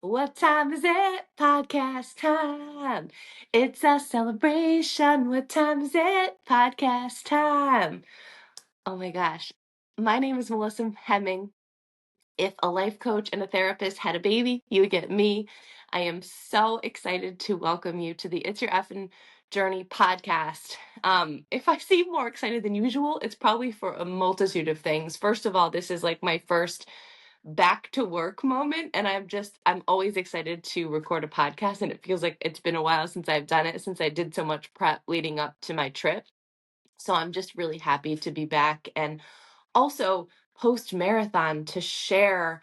What time is it? Podcast time. It's a celebration. What time is it? Podcast time. Oh my gosh. My name is Melissa Hemming. If a life coach and a therapist had a baby, you would get me. I am so excited to welcome you to the It's Your Effin' Journey podcast. If I seem more excited than usual, it's probably for a multitude of things. First of all, this is like my first back to work moment, and I'm always excited to record a podcast, and it feels like it's been a while since I've done it, since I did so much prep leading up to my trip. So I'm just really happy to be back, and also post marathon to share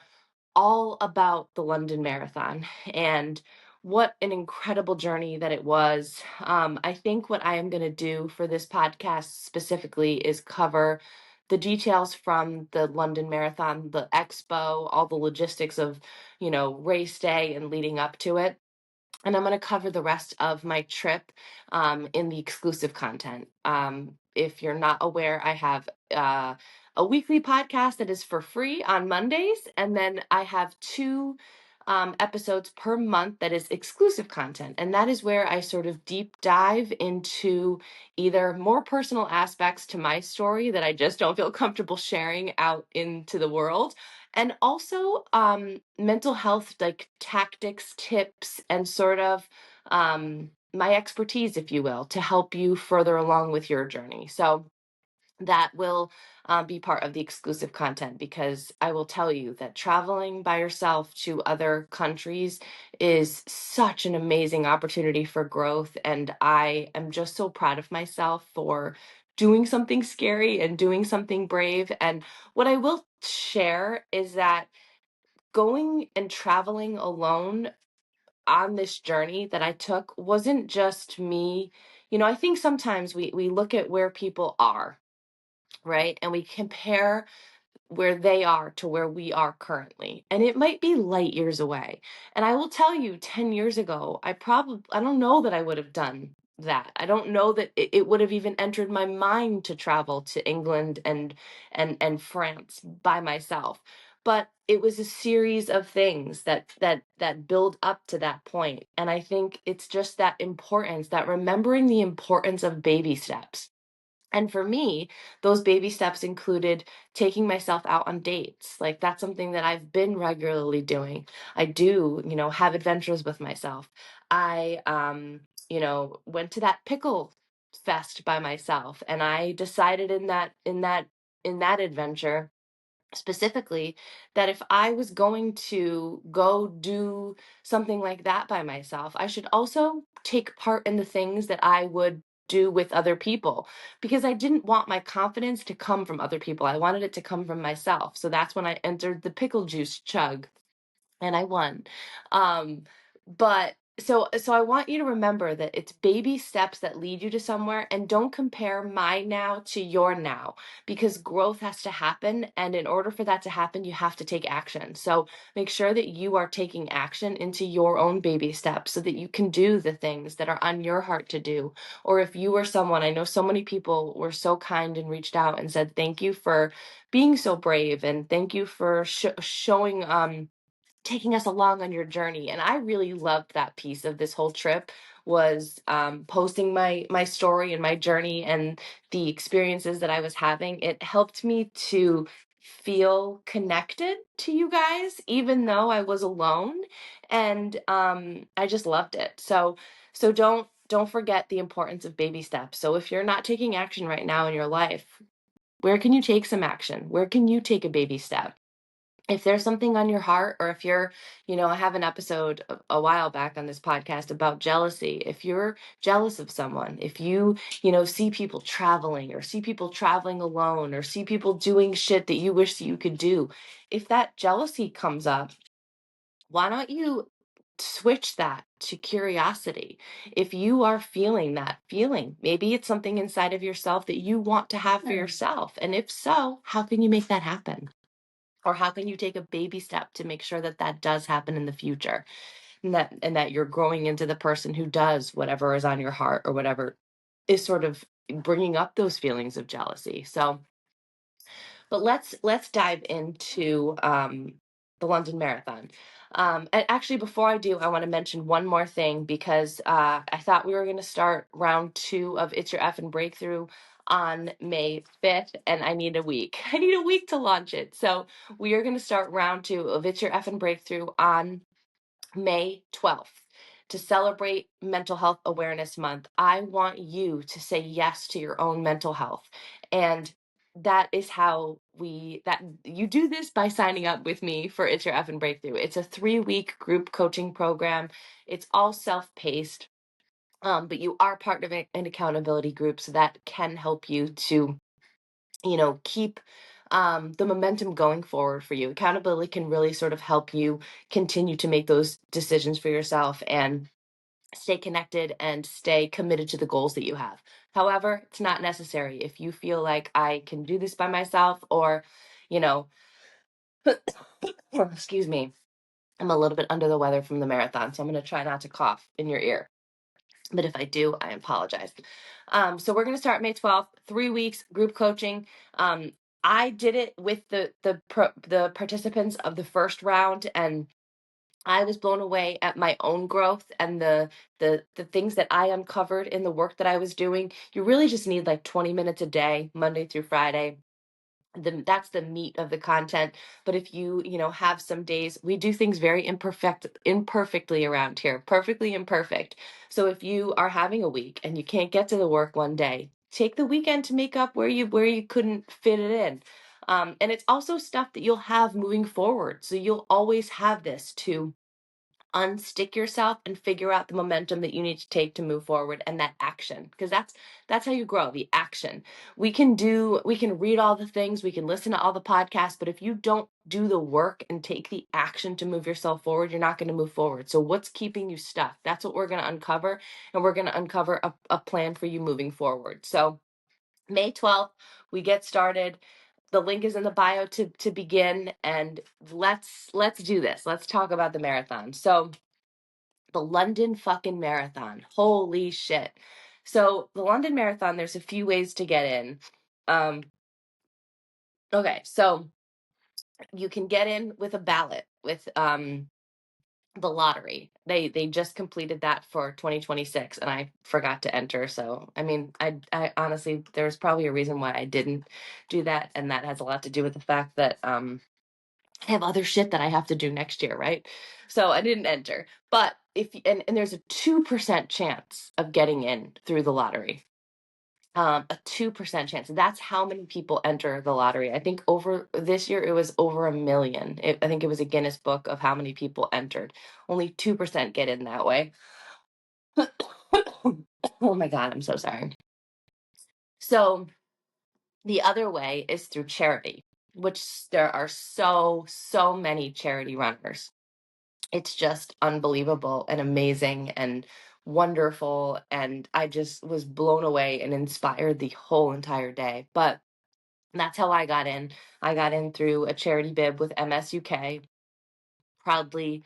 all about the London Marathon and what an incredible journey that it was. I think what I am going to do for this podcast specifically is cover the details from the London Marathon, the expo, all the logistics of, race day and leading up to it. And I'm going to cover the rest of my trip in the exclusive content. If you're not aware, I have a weekly podcast that is for free on Mondays, and then I have two episodes per month that is exclusive content. And that is where I sort of deep dive into either more personal aspects to my story that I just don't feel comfortable sharing out into the world, and also mental health like tactics, tips, and sort of my expertise, if you will, to help you further along with your journey. So that will be part of the exclusive content, because I will tell you that traveling by yourself to other countries is such an amazing opportunity for growth. And I am just so proud of myself for doing something scary and doing something brave. And what I will share is that going and traveling alone on this journey that I took wasn't just me. I think sometimes we look at where people are, right? And we compare where they are to where we are currently. And it might be light years away. And I will tell you, 10 years ago, I don't know that I would have done that. I don't know that it would have even entered my mind to travel to England and France by myself. But it was a series of things that build up to that point. And I think it's just that importance, that remembering the importance of baby steps. And for me, those baby steps included taking myself out on dates. Like, that's something that I've been regularly doing. I do, have adventures with myself. I, went to that pickle fest by myself, and I decided in that adventure specifically that if I was going to go do something like that by myself, I should also take part in the things that I would do with other people, because I didn't want my confidence to come from other people. I wanted it to come from myself. So that's when I entered the pickle juice chug, and I won. But so I want you to remember that it's baby steps that lead you to somewhere, and don't compare my now to your now, because growth has to happen, and in order for that to happen, you have to take action. So make sure that you are taking action into your own baby steps so that you can do the things that are on your heart to do. Or if you were someone, I know so many people were so kind and reached out and said thank you for being so brave, and thank you for showing taking us along on your journey. And I really loved that piece of this whole trip, was posting my story and my journey and the experiences that I was having. It helped me to feel connected to you guys, even though I was alone. And I just loved it. So don't forget the importance of baby steps. So if you're not taking action right now in your life, where can you take some action? Where can you take a baby step? If there's something on your heart, or if you're, I have an episode a while back on this podcast about jealousy. If you're jealous of someone, if you, see people traveling, or see people traveling alone, or see people doing shit that you wish you could do, if that jealousy comes up, why don't you switch that to curiosity? If you are feeling that feeling, maybe it's something inside of yourself that you want to have for yourself. And if so, how can you make that happen? Or how can you take a baby step to make sure that that does happen in the future, and that you're growing into the person who does whatever is on your heart, or whatever is sort of bringing up those feelings of jealousy. So, but let's dive into the London Marathon. And actually, before I do, I want to mention one more thing because I thought we were going to start round 2 of It's Your Effing Breakthrough on May 5th, and I need a week. I need a week to launch it. So we are going to start round 2 of It's Your Effing Breakthrough on May 12th. To celebrate Mental Health Awareness Month, I want you to say yes to your own mental health. And that is how you do this by signing up with me for It's Your Effing Breakthrough. It's a 3-week group coaching program. It's all self-paced, but you are part of an accountability group, so that can help you to keep the momentum going forward for you. Accountability can really sort of help you continue to make those decisions for yourself and stay connected and stay committed to the goals that you have. However, it's not necessary. If you feel like I can do this by myself, or, you know, excuse me, I'm a little bit under the weather from the marathon, so I'm going to try not to cough in your ear. But if I do, I apologize. So we're going to start May 12th, 3 weeks group coaching. I did it with the participants of the first round, and I was blown away at my own growth and the things that I uncovered in the work that I was doing. You really just need like 20 minutes a day, Monday through Friday. That's the meat of the content. But if you have some days, we do things very imperfectly around here, perfectly imperfect. So if you are having a week and you can't get to the work one day, take the weekend to make up where you couldn't fit it in. And it's also stuff that you'll have moving forward. So you'll always have this to unstick yourself and figure out the momentum that you need to take to move forward, and that action, because that's how you grow. The action. We can read all the things, we can listen to all the podcasts, but if you don't do the work and take the action to move yourself forward, you're not going to move forward. So what's keeping you stuck? That's what we're going to uncover, and we're going to uncover a plan for you moving forward. So May 12th, we get started. The link is in the bio to begin, and let's do this. Let's talk about the marathon. So the London fucking Marathon. Holy shit. So the London Marathon, there's a few ways to get in. Okay, so you can get in with a ballot with the lottery. They just completed that for 2026, and I forgot to enter. So I mean, I honestly, there's probably a reason why I didn't do that, and that has a lot to do with the fact that I have other shit that I have to do next year, right? So I didn't enter. But and there's a 2% chance of getting in through the lottery. A 2% chance. That's how many people enter the lottery. I think over this year it was over 1 million. I think it was a Guinness book of how many people entered. Only 2% get in that way. Oh my God, I'm so sorry. So the other way is through charity, which there are so many charity runners. It's just unbelievable and amazing and wonderful, and I just was blown away and inspired the whole entire day. But that's how I got in. I got in through a charity bib with MSUK. Proudly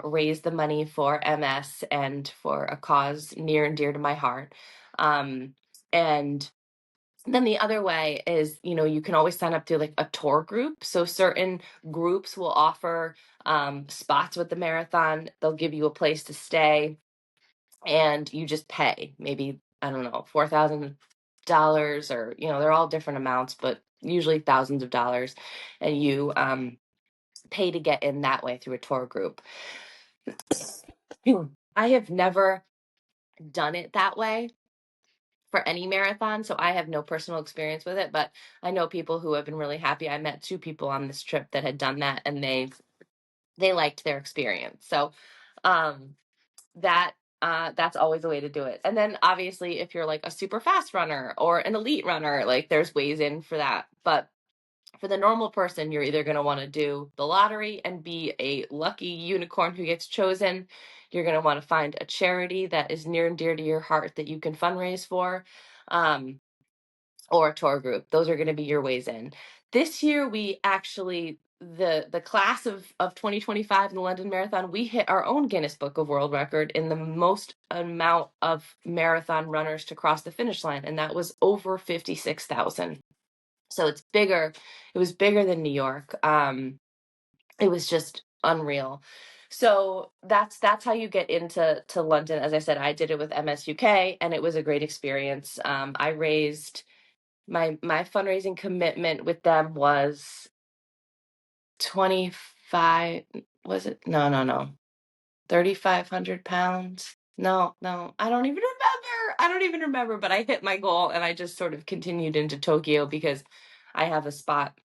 raised the money for MS and for a cause near and dear to my heart. And then the other way is, you can always sign up through like a tour group. So certain groups will offer spots with the marathon. They'll give you a place to stay, and you just pay maybe, I don't know, $4,000, or they're all different amounts, but usually thousands of dollars, and you pay to get in that way through a tour group. I have never done it that way for any marathon, so I have no personal experience with it, but I know people who have been really happy. I met 2 people on this trip that had done that, and they liked their experience. So that's always a way to do it. And then obviously if you're like a super fast runner or an elite runner, like there's ways in for that. But for the normal person, you're either going to want to do the lottery and be a lucky unicorn who gets chosen. You're going to want to find a charity that is near and dear to your heart that you can fundraise for, or a tour group. Those are going to be your ways in. This year, we actually, the class of 2025 in the London Marathon, we hit our own Guinness Book of World Record in the most amount of marathon runners to cross the finish line, and that was over 56,000. So it's bigger. It was bigger than New York. It was just unreal. So that's how you get into London. As I said, I did it with MSUK, and it was a great experience. I raised my fundraising commitment with them was 25. Was it? No. 3,500 pounds. No, I don't even remember. I don't even remember, but I hit my goal, and I just sort of continued into Tokyo because I have a spot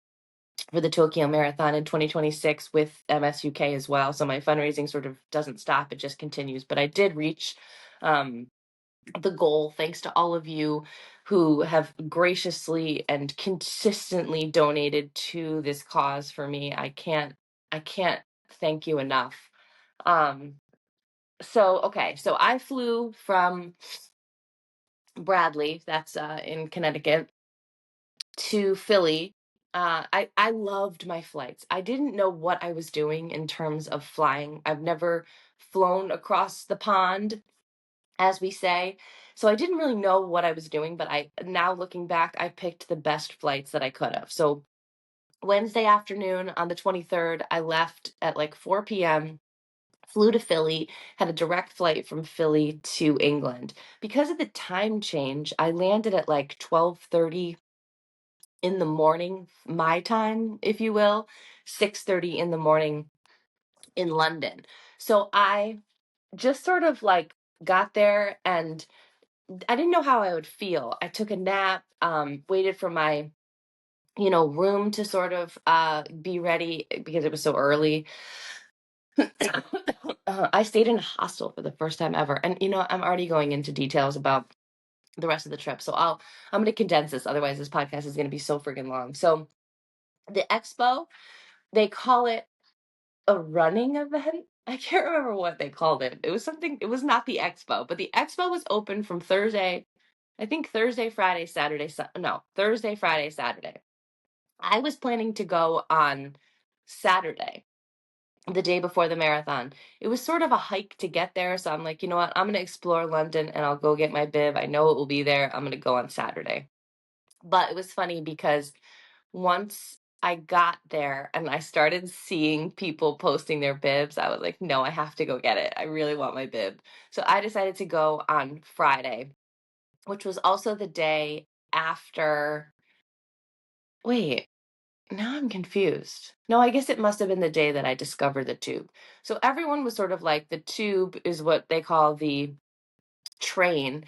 for the Tokyo Marathon in 2026 with MSUK as well. So my fundraising sort of doesn't stop, it just continues. But I did reach um, the goal thanks to all of you who have graciously and consistently donated to this cause for me. I can't thank you enough. Um, so I flew from Bradley, that's in Connecticut, to Philly. I loved my flights. I didn't know what I was doing in terms of flying. I've never flown across the pond, as we say. So I didn't really know what I was doing, but I now looking back, I picked the best flights that I could have. So Wednesday afternoon on the 23rd, I left at like 4 p.m., flew to Philly, had a direct flight from Philly to England. Because of the time change, I landed at like 12:30 in the morning, my time, if you will, 6:30 in the morning in London. So I just sort of like got there, and I didn't know how I would feel. I took a nap, waited for my room to sort of be ready because it was so early. I stayed in a hostel for the first time ever, and I'm already going into details about the rest of the trip, so I'm going to condense this, otherwise this podcast is going to be so friggin' long. So the expo, they call it a running event. I can't remember what they called it. It was something, it was not the expo, but the expo was open from Thursday, I think Thursday, Friday, Saturday, no, Thursday, Friday, Saturday. I was planning to go on Saturday, the day before the marathon. It was sort of a hike to get there, so I'm like, you know what? I'm going to explore London and I'll go get my bib. I know it will be there. I'm going to go on Saturday. But it was funny because once I got there and I started seeing people posting their bibs, I was like, no, I have to go get it. I really want my bib. So I decided to go on Friday, which was also the day after. Wait, now I'm confused. No, I guess it must have been the day that I discovered the tube. So everyone was sort of like, the tube is what they call the train.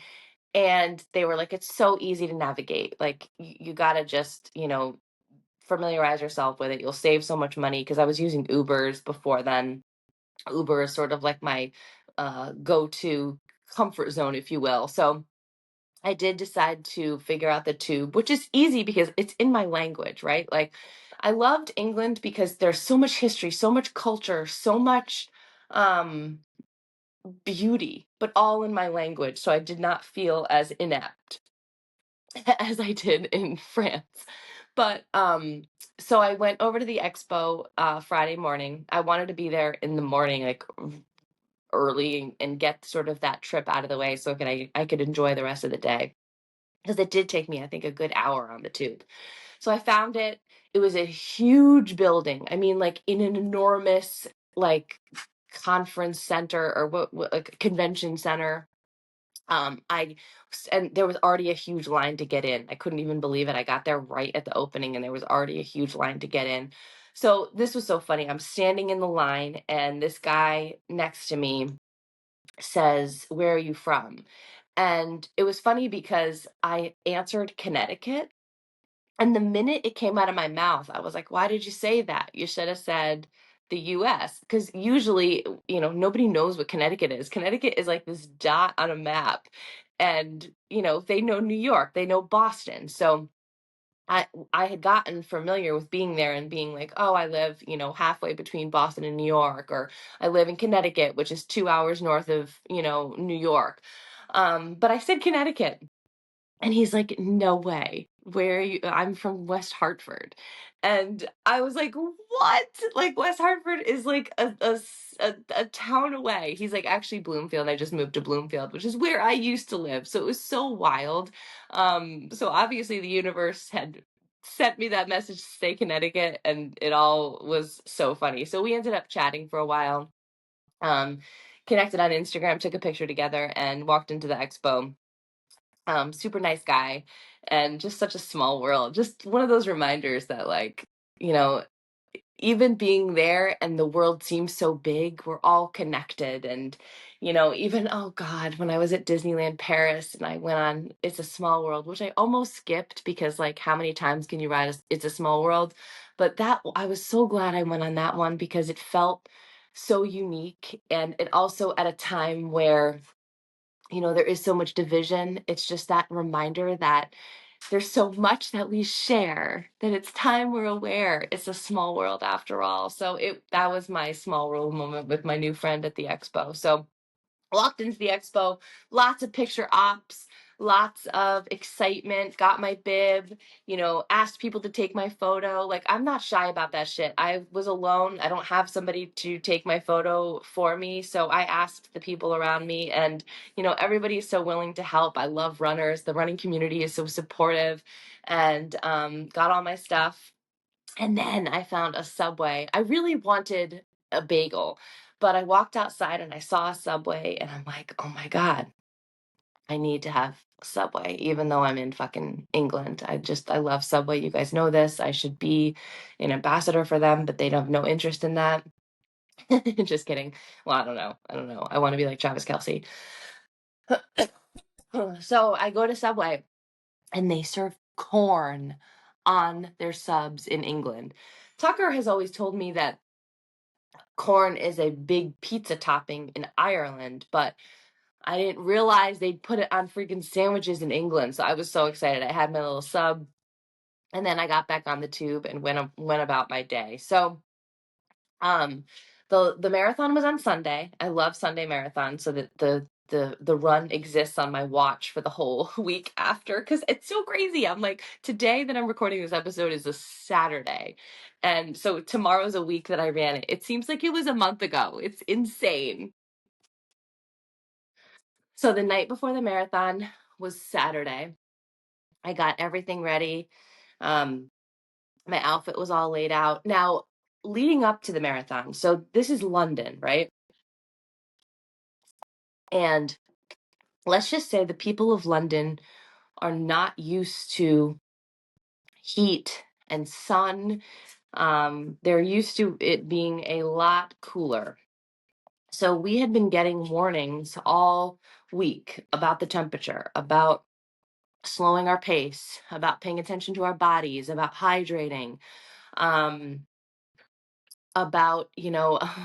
And they were like, it's so easy to navigate. Like, you gotta just, familiarize yourself with it. You'll save so much money. Because I was using Ubers before then. Uber is sort of like my go-to comfort zone, if you will. So I did decide to figure out the tube, which is easy because it's in my language, right? Like, I loved England because there's so much history, so much culture, so much um, beauty, but all in my language. So I did not feel as inept as I did in France. But so I went over to the expo Friday morning. I wanted to be there in the morning, like early, and get sort of that trip out of the way so I could enjoy the rest of the day. Because it did take me, I think, a good hour on the tube. So I found it. It was a huge building. I mean, like in an enormous, like, conference center, or what like convention center. I and there was already a huge line to get in. I couldn't even believe it. I got there right at the opening, and there was already a huge line to get in. So this was so funny. I'm standing in the line, and this guy next to me says, "Where are you from?" And it was funny because I answered Connecticut. And the minute it came out of my mouth, I was like, why did you say that? You should have said the US. Because usually, nobody knows what Connecticut is. Connecticut is like this dot on a map. And, they know New York, they know Boston. So I had gotten familiar with being there and being like, oh, I live, halfway between Boston and New York, or I live in Connecticut, which is 2 hours north of, New York. But I said Connecticut. And he's like, no way. Where are you? I'm from West Hartford. And I was like, what? Like, West Hartford is like a town away. He's like, actually, Bloomfield. I just moved to Bloomfield, which is where I used to live. So it was so wild. So obviously the universe had sent me that message to stay Connecticut, and it all was so funny. So we ended up chatting for a while, um, connected on Instagram, took a picture together, and walked into the expo. Super nice guy, and just such a small world. Just one of those reminders that, like, you know, even being there and the world seems so big, we're all connected. And, even, oh God, when I was at Disneyland Paris and I went on It's a Small World, which I almost skipped because, like, how many times can you ride It's a Small World? But I was so glad I went on that one because it felt so unique. And it also at a time where, there is so much division. It's just that reminder that there's so much that we share that it's time we're aware it's a small world after all. So that was my small world moment with my new friend at the expo. So walked into the expo, lots of picture ops, lots of excitement, got my bib, asked people to take my photo. Like, I'm not shy about that shit. I was alone. I don't have somebody to take my photo for me. So I asked the people around me, and, everybody is so willing to help. I love runners. The running community is so supportive, and got all my stuff. And then I found a Subway. I really wanted a bagel, but I walked outside and I saw a Subway and I'm like, oh my God, I need to have a Subway, even though I'm in fucking England. I love Subway. You guys know this. I should be an ambassador for them, but they have no interest in that. Just kidding. Well, I don't know. I want to be like Travis Kelce. So I go to Subway and they serve corn on their subs in England. Tucker has always told me that corn is a big pizza topping in Ireland, but I didn't realize they'd put it on freaking sandwiches in England. So I was so excited. I had my little sub, and then I got back on the tube and went about my day. So um the marathon was on Sunday. I love Sunday marathon, so that the run exists on my watch for the whole week after, because it's so crazy. I'm like, today that I'm recording this episode is a Saturday, and so tomorrow's a week that I ran it. It seems like it was a month ago. It's insane. So the night before the marathon was Saturday. I got everything ready. Um, my outfit was all laid out. Now, leading up to the marathon, so this is London, right? And let's just say the people of London are not used to heat and sun. They're used to it being a lot cooler. So we had been getting warnings all week about the temperature, about slowing our pace, about paying attention to our bodies, about hydrating, um, about,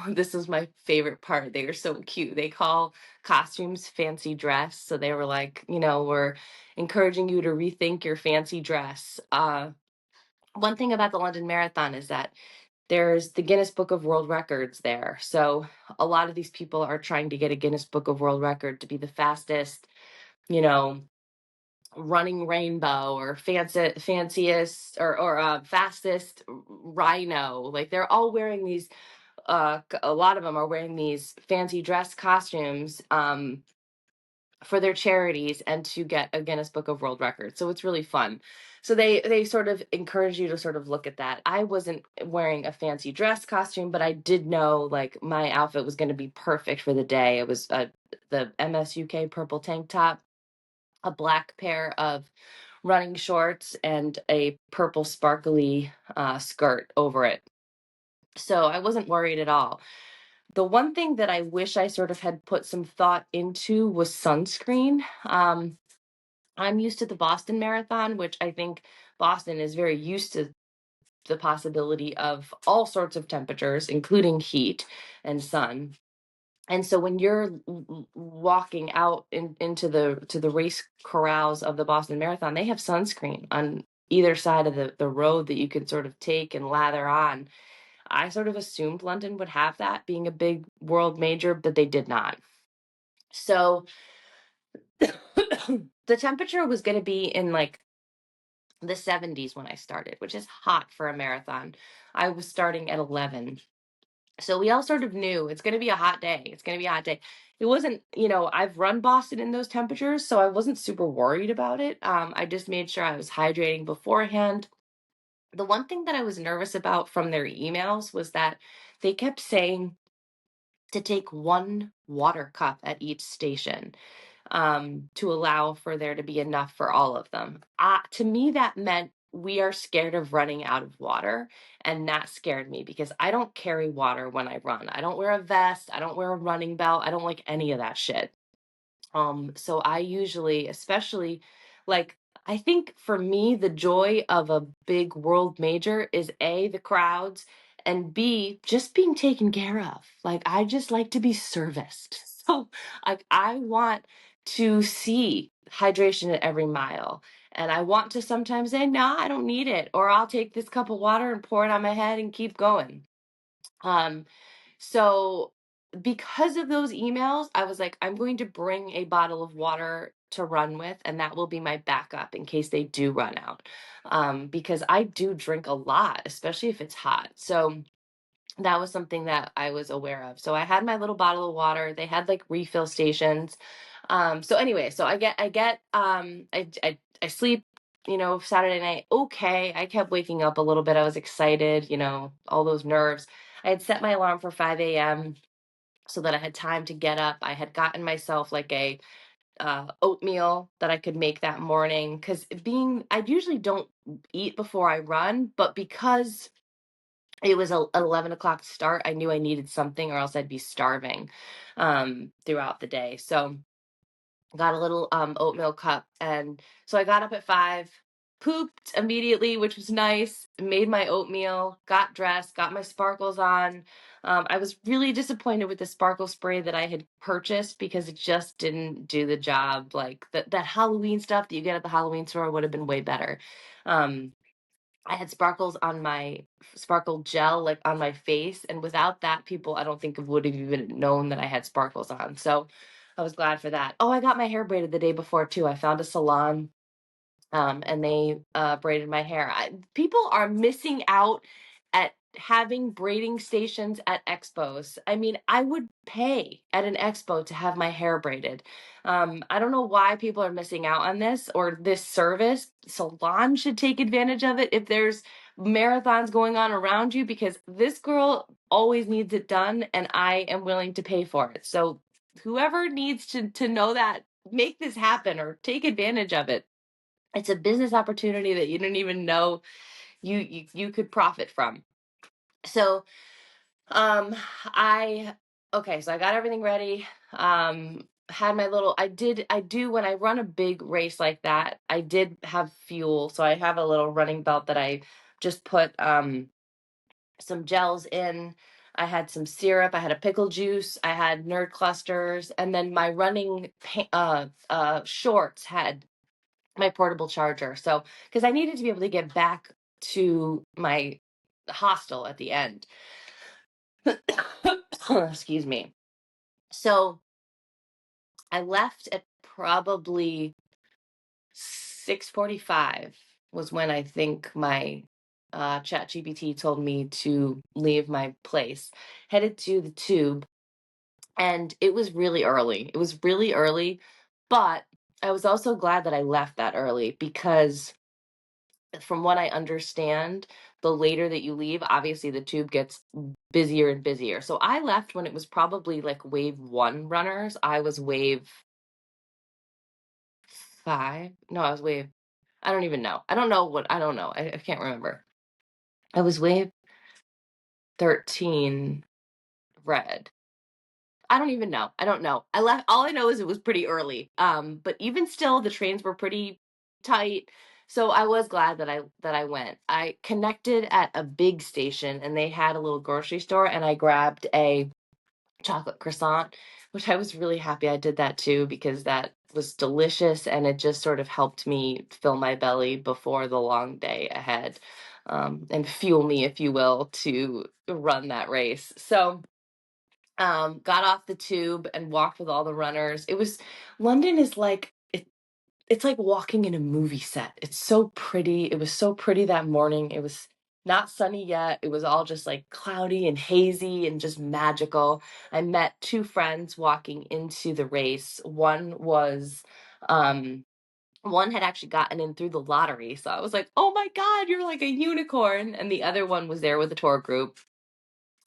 this is my favorite part. They are so cute. They call costumes fancy dress. So they were like, we're encouraging you to rethink your fancy dress. One thing about the London Marathon is that there's the Guinness Book of World Records there. So a lot of these people are trying to get a Guinness Book of World Record to be the fastest, you know, running rainbow, or fanciest, or fastest rhino. Like, they're all wearing these, a lot of them are wearing these fancy dress costumes for their charities and to get a Guinness Book of World Records. So it's really fun. So they sort of encourage you to sort of look at that. I wasn't wearing a fancy dress costume, but I did know, like, my outfit was going to be perfect for the day. It was the MSUK purple tank top, a black pair of running shorts, and a purple sparkly skirt over it. So I wasn't worried at all. The one thing that I wish I sort of had put some thought into was sunscreen. I'm used to the Boston Marathon, which I think Boston is very used to the possibility of all sorts of temperatures, including heat and sun. And so when you're walking out into the race corrals of the Boston Marathon, they have sunscreen on either side of the road that you could sort of take and lather on. I sort of assumed London would have that, being a big world major, but they did not. So the temperature was going to be in, like, the 70s when I started, which is hot for a marathon. I was starting at 11. So we all sort of knew it's going to be a hot day. It's going to be a hot day. It wasn't, I've run Boston in those temperatures, so I wasn't super worried about it. I just made sure I was hydrating beforehand. The one thing that I was nervous about from their emails was that they kept saying to take one water cup at each station, to allow for there to be enough for all of them. To me, that meant we are scared of running out of water. And that scared me because I don't carry water when I run. I don't wear a vest. I don't wear a running belt. I don't like any of that shit. So I usually, especially like, I think for me, the joy of a big world major is A, the crowds, and B, just being taken care of. Like, I just like to be serviced. So, like, I want to see hydration at every mile. And I want to sometimes say, no, I don't need it. Or I'll take this cup of water and pour it on my head and keep going. Um, so because of those emails, I was like, I'm going to bring a bottle of water to run with, and that will be my backup in case they do run out. Because I do drink a lot, especially if it's hot. So that was something that I was aware of. So I had my little bottle of water. They had like refill stations. So anyway, so I sleep, Saturday night. Okay. I kept waking up a little bit. I was excited, all those nerves. I had set my alarm for 5 a.m. so that I had time to get up. I had gotten myself like a oatmeal that I could make that morning because I usually don't eat before I run, but because it was a 11 o'clock start, I knew I needed something or else I'd be starving throughout the day. So got a little oatmeal cup, and so I got up at 5, pooped immediately, which was nice, made my oatmeal, got dressed, got my sparkles on. I was really disappointed with the sparkle spray that I had purchased because it just didn't do the job. Like that Halloween stuff that you get at the Halloween store would have been way better. um I had sparkles on my sparkle gel, like on my face. And without that, people, I don't think would have even known that I had sparkles on. So I was glad for that. Oh, I got my hair braided the day before too. I found a salon, and they braided my hair. People are missing out at having braiding stations at expos. I mean, I would pay at an expo to have my hair braided. I don't know why people are missing out on this or this service. Salon should take advantage of it if there's marathons going on around you, because this girl always needs it done and I am willing to pay for it. So whoever needs to know that, make this happen or take advantage of it. It's a business opportunity that you didn't even know you could profit from. So um I okay, so I got everything ready. Had my little I do when I run a big race like that, I did have fuel. So I have a little running belt that I just put some gels in. I had some syrup, I had a pickle juice, I had nerd clusters, and then my running shorts had my portable charger. So, because I needed to be able to get back to my hostel at the end. Excuse me. So I left at probably 6:45 was when I think my chat GPT told me to leave my place. Headed to the tube, and it was really early. It was really early, but I was also glad that I left that early because from what I understand, the later that you leave, obviously the tube gets busier and busier. So I left when it was probably like wave 1 runners. I was wave 5. No, I was wave, I don't even know. I don't know. I can't remember. I was wave 13 red. I don't even know. I don't know. I left, all I know is it was pretty early. But even still the trains were pretty tight. So I was glad that I went. I connected at a big station and they had a little grocery store, and I grabbed a chocolate croissant, which I was really happy I did that too because that was delicious and it just sort of helped me fill my belly before the long day ahead. And fuel me, if you will, to run that race. So got off the tube and walked with all the runners. London is like it's like walking in a movie set. It's so pretty. It was so pretty that morning. It was not sunny yet. It was all just like cloudy and hazy and just magical. I met two friends walking into the race. Um One had actually gotten in through the lottery. So I was like, oh my God, you're like a unicorn. And the other one was there with a tour group.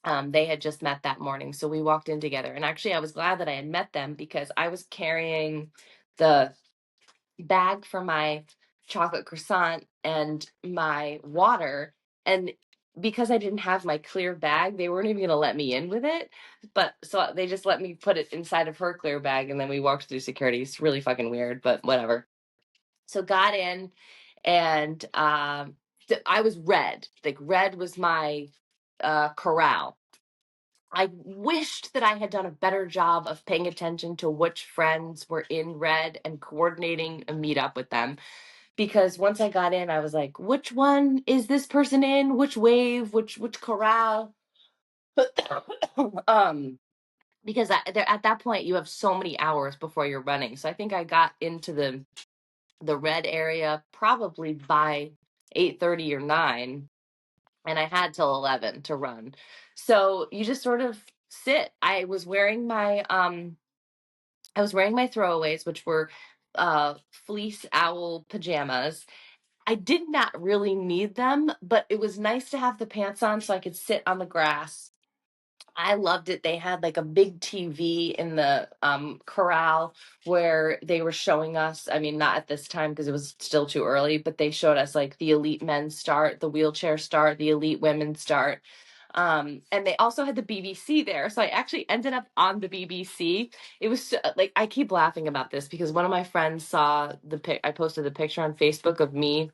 They had just met that morning. So we walked in together. And actually, I was glad that I had met them because I was carrying the bag for my chocolate croissant and my water. And because I didn't have my clear bag, they weren't even going to let me in with it. But so they just let me put it inside of her clear bag. And then we walked through security. It's really fucking weird, but whatever. So got in and I was red. Like red was my corral. I wished that I had done a better job of paying attention to which friends were in red and coordinating a meetup with them. Because once I got in, I was like, which one is this person in? Which wave? Which corral? um, because at that point you have so many hours before you're running. So I think I got into the red area probably by 8:30 or 9, and I had till 11 to run. So you just sort of sit. I was wearing my throwaways, which were fleece owl pajamas. I did not really need them, but it was nice to have the pants on so I could sit on the grass. I loved it. They had like a big TV in the corral where they were showing us. I mean, not at this time because it was still too early, but they showed us like the elite men start, the wheelchair start, the elite women start. And they also had the BBC there. So I actually ended up on the BBC. It was like, I keep laughing about this because one of my friends saw I posted the picture on Facebook of me.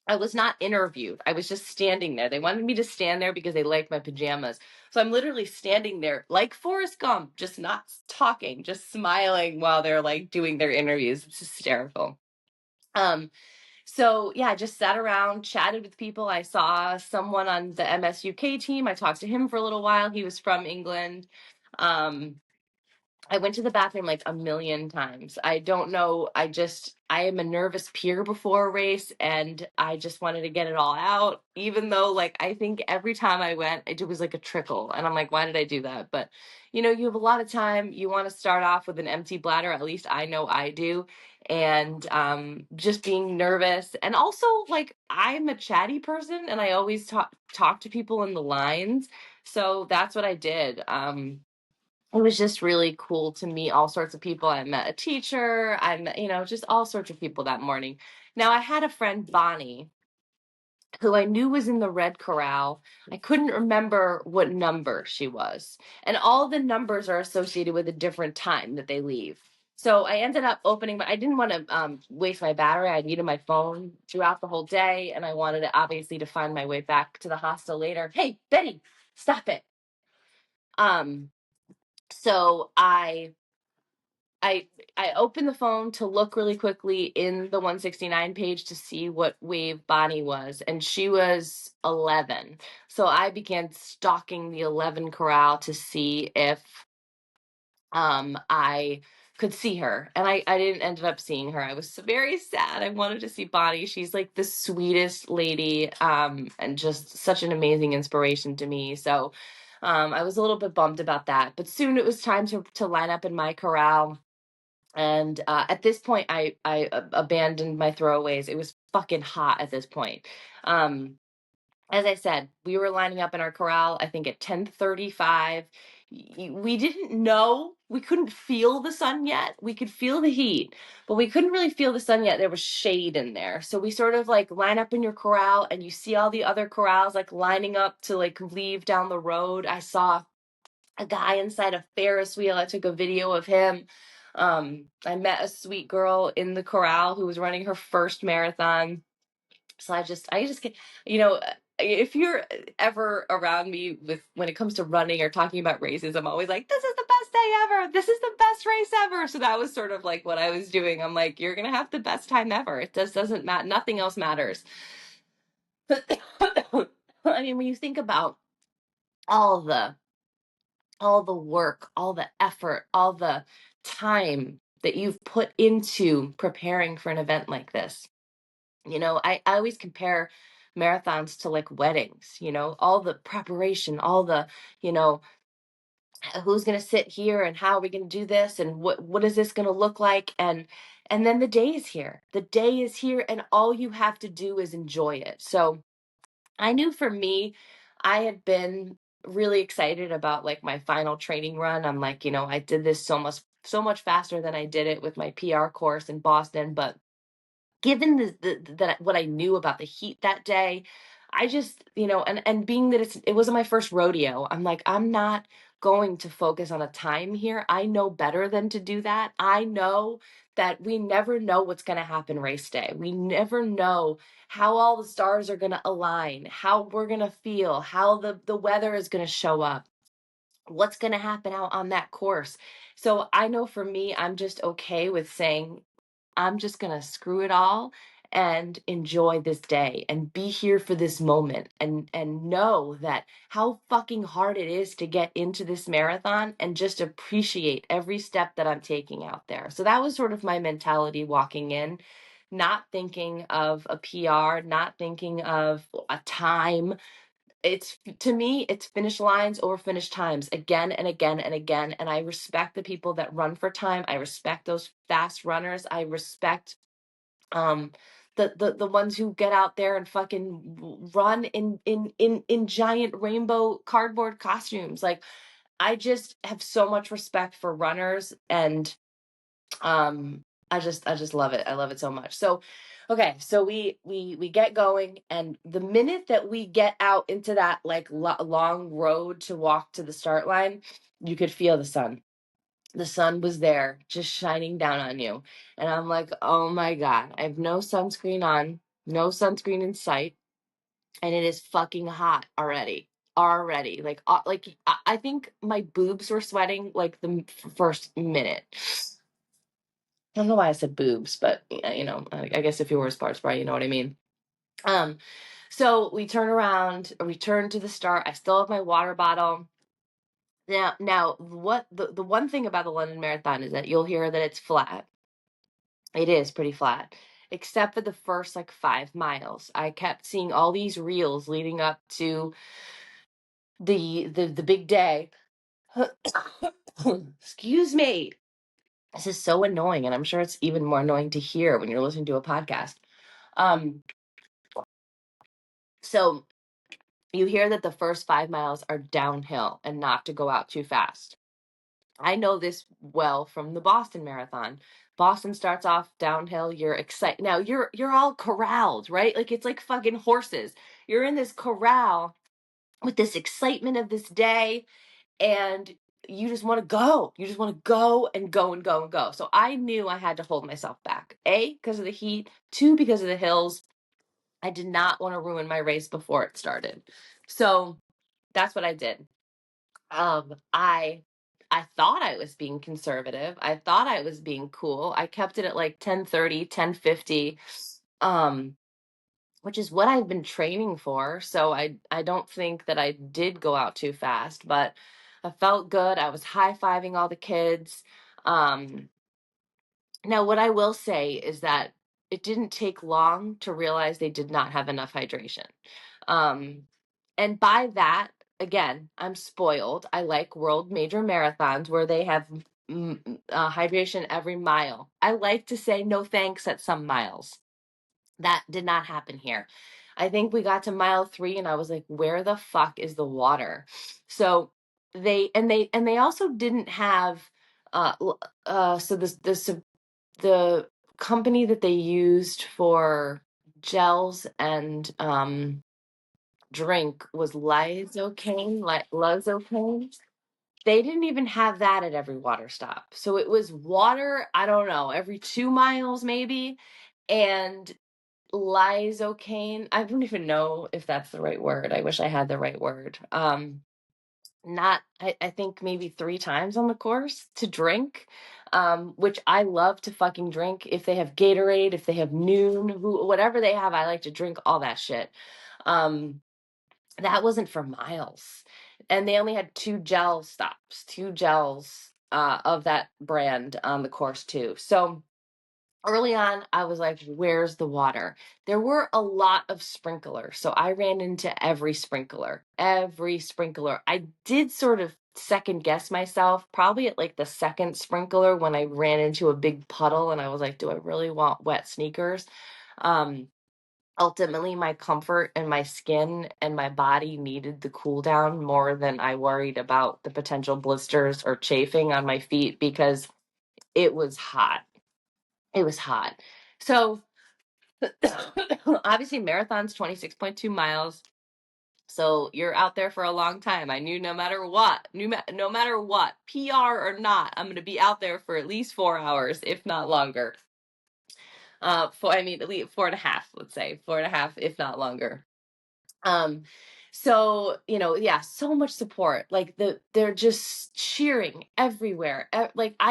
I was not interviewed. I was just standing there. They wanted me to stand there because they liked my pajamas. So I'm literally standing there like Forrest Gump, just not talking, just smiling while they're like doing their interviews. It's hysterical. So yeah, I just sat around, chatted with people. I saw someone on the MSUK team. I talked to him for a little while. He was from England. Um, I went to the bathroom like a million times. I don't know. I am a nervous peer before a race and I just wanted to get it all out, even though like I think every time I went, it was like a trickle. And I'm like, why did I do that? But you have a lot of time. You want to start off with an empty bladder. At least I know I do. And just being nervous. And also like I'm a chatty person and I always talk to people in the lines. So that's what I did. It was just really cool to meet all sorts of people. I met a teacher. I met, just all sorts of people that morning. Now, I had a friend, Bonnie, who I knew was in the Red Corral. I couldn't remember what number she was. And all the numbers are associated with a different time that they leave. So I ended up I didn't want to waste my battery. I needed my phone throughout the whole day. And I wanted to obviously to find my way back to the hostel later. Hey, Betty, stop it. Um, so I I opened the phone to look really quickly in the 169 page to see what wave Bonnie was, and she was 11. So I began stalking the 11 corral to see if I could see her, and I didn't end up seeing her. I was very sad. I wanted to see Bonnie. She's like the sweetest lady, and just such an amazing inspiration to me. So I was a little bit bummed about that, but soon it was time to line up in my corral. And at this point, I abandoned my throwaways. It was fucking hot at this point. Um, as I said, we were lining up in our corral, I think at 10:35. We didn't know, we couldn't feel the sun yet. We could feel the heat, but we couldn't really feel the sun yet. There was shade in there. So we sort of like line up in your corral and you see all the other corrals like lining up to like leave down the road. I saw a guy inside a Ferris wheel. I took a video of him. I met a sweet girl in the corral who was running her first marathon. So I just get, if you're ever around me with when it comes to running or talking about races, I'm always like, this is the best day ever. This is the best race ever. So that was sort of like what I was doing. I'm like, you're going to have the best time ever. It just doesn't matter. Nothing else matters. I mean, when you think about all the work, all the effort, all the time that you've put into preparing for an event like this. I always compare marathons to like weddings, all the preparation, all the, you know, who's going to sit here and how are we going to do this and what is this going to look like? And And then the day is here. The day is here, and all you have to do is enjoy it. So I knew for me, I had been really excited about like my final training run. I'm like, I did this so much faster than I did it with my PR course in Boston, but given that what I knew about the heat that day, I just, and being that it wasn't my first rodeo, I'm like, I'm not going to focus on a time here. I know better than to do that. I know that we never know what's going to happen race day. We never know how all the stars are going to align, how we're going to feel, how the weather is going to show up, what's going to happen out on that course. So I know for me, I'm just okay with saying, I'm just going to screw it all and enjoy this day and be here for this moment and know that how fucking hard it is to get into this marathon and just appreciate every step that I'm taking out there. So that was sort of my mentality walking in, not thinking of a PR, not thinking of a time. It's, to me, it's finish lines over finish times again and again and again. And I respect the people that run for time. I respect those fast runners. I respect um the ones who get out there and fucking run in giant rainbow cardboard costumes. Like, I just have so much respect for runners, and I just love it. I love it so much. So okay, so we get going, and the minute that we get out into that like long road to walk to the start line, you could feel the sun. The sun was there, just shining down on you. And I'm like, oh my God, I have no sunscreen on, no sunscreen in sight, and it is fucking hot already. Already. Like I think my boobs were sweating like the first minute. I don't know why I said boobs, but I guess if you were a sports bra, you know what I mean. Um, so we turn around, return to the start. I still have my water bottle. Now, what the one thing about the London Marathon is that you'll hear that it's flat. It is pretty flat, except for the first like 5 miles. I kept seeing all these reels leading up to the big day. Excuse me. This is so annoying, and I'm sure it's even more annoying to hear when you're listening to a podcast. Um, so you hear that the first 5 miles are downhill and not to go out too fast. I know this well from the Boston Marathon. Boston starts off downhill. You're excited. Now you're all corralled, right? Like it's like fucking horses. You're in this corral with this excitement of this day, and you just want to go. You just want to go and go and go and go. So I knew I had to hold myself back. A, because of the heat. Two, because of the hills. I did not want to ruin my race before it started. So that's what I did. I thought I was being conservative. I thought I was being cool. I kept it at like 10:30, 10:50, um, which is what I've been training for. So I don't think that I did go out too fast, but I felt good. I was high-fiving all the kids. Um, Now, what I will say is that it didn't take long to realize they did not have enough hydration. Um, and by that, again, I'm spoiled. I like world major marathons where they have hydration every mile. I like to say no thanks at some miles. That did not happen here. I think we got to mile 3 and I was like, where the fuck is the water? So they also didn't have so the company that they used for gels and drink was Lidocaine, like Lidocaine. They didn't even have that at every water stop. So it was water, I don't know, every 2 miles maybe, and Lidocaine. I don't even know if that's the right word. I wish I had the right word. Not I think maybe 3 times on the course to drink, which I love to fucking drink. If they have Gatorade, if they have Noon, whatever they have, I like to drink all that shit. Um, that wasn't for miles. And they only had 2 gel stops, 2 gels of that brand on the course too. So early on, I was like, where's the water? There were a lot of sprinklers. So I ran into every sprinkler. I did sort of second guess myself probably at like the second sprinkler when I ran into a big puddle and I was like, do I really want wet sneakers? Ultimately, my comfort and my skin and my body needed the cool down more than I worried about the potential blisters or chafing on my feet because it was hot. It was hot. So obviously marathon's 26.2 miles. So you're out there for a long time. I knew no matter what, no matter what, PR or not, I'm going to be out there for at least 4 hours, if not longer. I mean, at least 4.5, let's say 4.5, if not longer. So, yeah, so much support. Like they're just cheering everywhere. Like